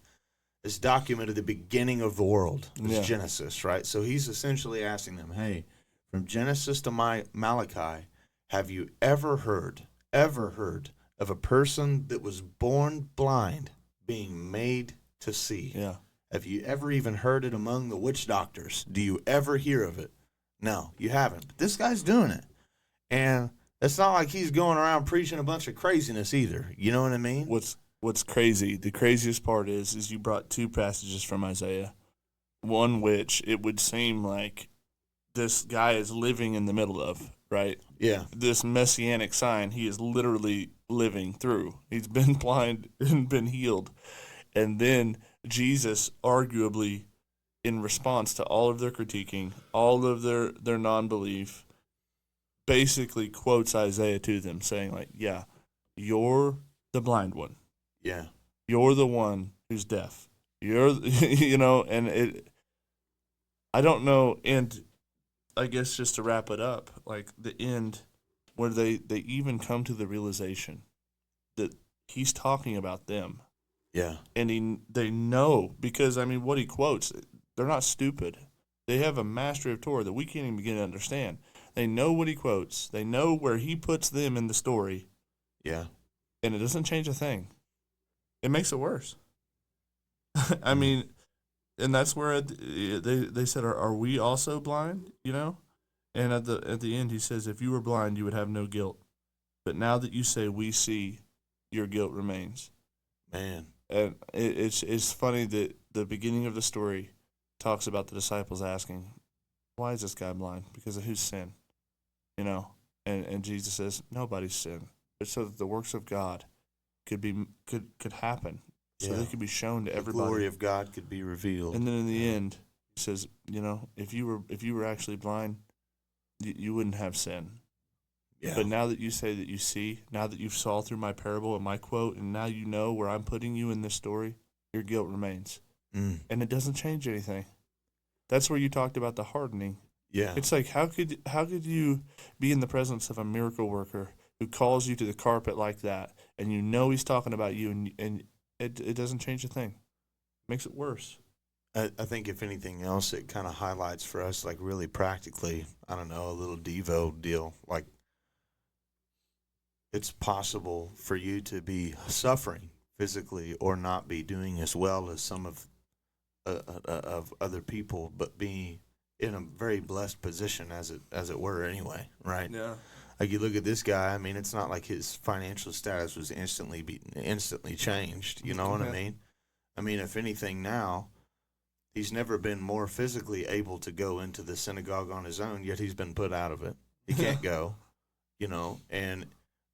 is documented the beginning of the world. It's
Yeah.
Genesis, right? So he's essentially asking them, hey, from Genesis to Malachi, have you ever heard of a person that was born blind being made to see?
Yeah.
Have you ever even heard it among the witch doctors? Do you ever hear of it? No, you haven't. But this guy's doing it. And it's not like he's going around preaching a bunch of craziness either. You know what I mean?
What's crazy, the craziest part is you brought two passages from Isaiah. One which it would seem like this guy is living in the middle of, right?
Yeah.
This messianic sign he is literally living through. He's been blind and been healed. And then Jesus, arguably, in response to all of their critiquing, all of their non-belief, basically quotes Isaiah to them, saying, like, yeah, you're the blind one.
Yeah.
You're the one who's deaf. You're, and I don't know, and I guess just to wrap it up, like the end, where they even come to the realization that he's talking about them.
Yeah.
And they know, because, I mean, what he quotes, they're not stupid. They have a mastery of Torah that we can't even begin to understand. They know what he quotes. They know where he puts them in the story.
Yeah.
And it doesn't change a thing. It makes it worse. I mean, and that's where they said, are we also blind, And at the end he says, if you were blind, you would have no guilt. But now that you say we see, your guilt remains.
Man.
And it's funny that the beginning of the story talks about the disciples asking, why is this guy blind? Because of whose sin? And Jesus says, nobody's sin. It's so that the works of God could happen. So they could be shown to everybody.
The glory of God could be revealed.
And then in the end, he says, if you were actually blind, you wouldn't have sin.
Yeah.
But now that you say that you see, now that you've saw through my parable and my quote, and now you know where I'm putting you in this story, your guilt remains.
Mm.
And it doesn't change anything. That's where you talked about the hardening.
Yeah.
It's like, how could you be in the presence of a miracle worker who calls you to the carpet like that, and he's talking about you, and it doesn't change a thing. It makes it worse.
I think if anything else, it kind of highlights for us, like really practically, I don't know, a little Devo deal. Like, it's possible for you to be suffering physically or not be doing as well as some of other people, but be in a very blessed position as it were anyway, right?
Yeah.
Like, you look at this guy, I mean, it's not like his financial status was instantly changed, you know what I mean? I mean, if anything now, he's never been more physically able to go into the synagogue on his own, yet he's been put out of it. He can't go, and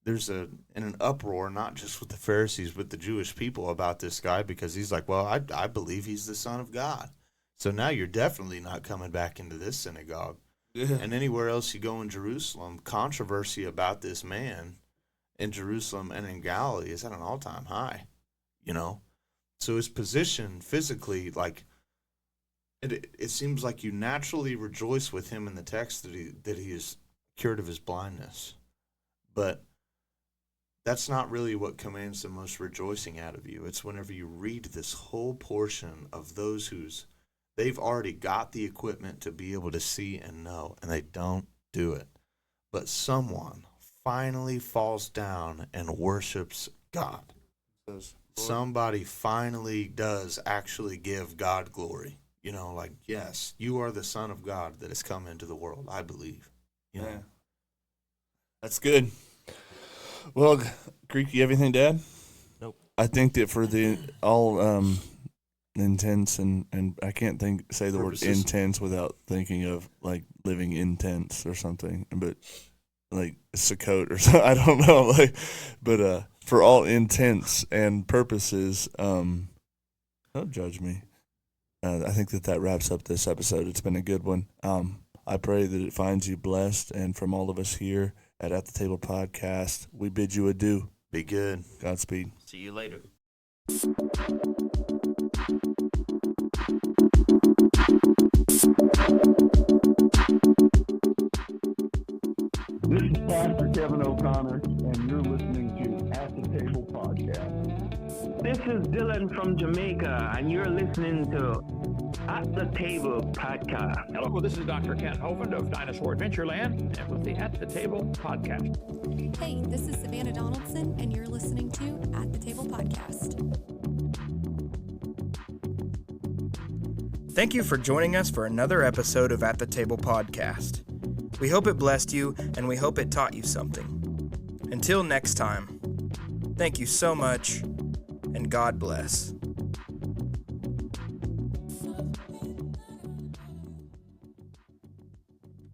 there's an uproar, not just with the Pharisees, but the Jewish people about this guy, because he's like, well, I believe he's the Son of God. So now you're definitely not coming back into this synagogue. Yeah. And anywhere else you go in Jerusalem, controversy about this man in Jerusalem and in Galilee is at an all-time high, So his position physically, like, it seems like you naturally rejoice with him in the text that he is cured of his blindness. But that's not really what commands the most rejoicing out of you. It's whenever you read this whole portion of those they've already got the equipment to be able to see and know, and they don't do it. But someone finally falls down and worships God. Somebody finally does actually give God glory. Like, yes, you are the Son of God that has come into the world, I believe.
Yeah. That's good. Well, Greek, you have anything to add?
Nope.
I think that for the all intense and I can't say the word intense without thinking of like living intense or something, but like Sukkot or something. I don't know. But for all intents and purposes, don't judge me. I think that wraps up this episode. It's been a good one. I pray that it finds you blessed, and from all of us here at the Table Podcast, we bid you adieu.
Be good.
Godspeed.
See you later.
This is Pastor Kevin O'Connor, and you're listening to At the Table
Podcast. This is Dylan from Jamaica, and you're listening to At the Table Podcast.
Hello, this is Dr. Kent Hovind of Dinosaur Adventureland and with the At the Table Podcast.
Hey, this is Savannah Donaldson, and you're listening to At the Table Podcast.
Thank you for joining us for another episode of At the Table Podcast. We hope it blessed you, and we hope it taught you something. Until next time, thank you so much, and God bless.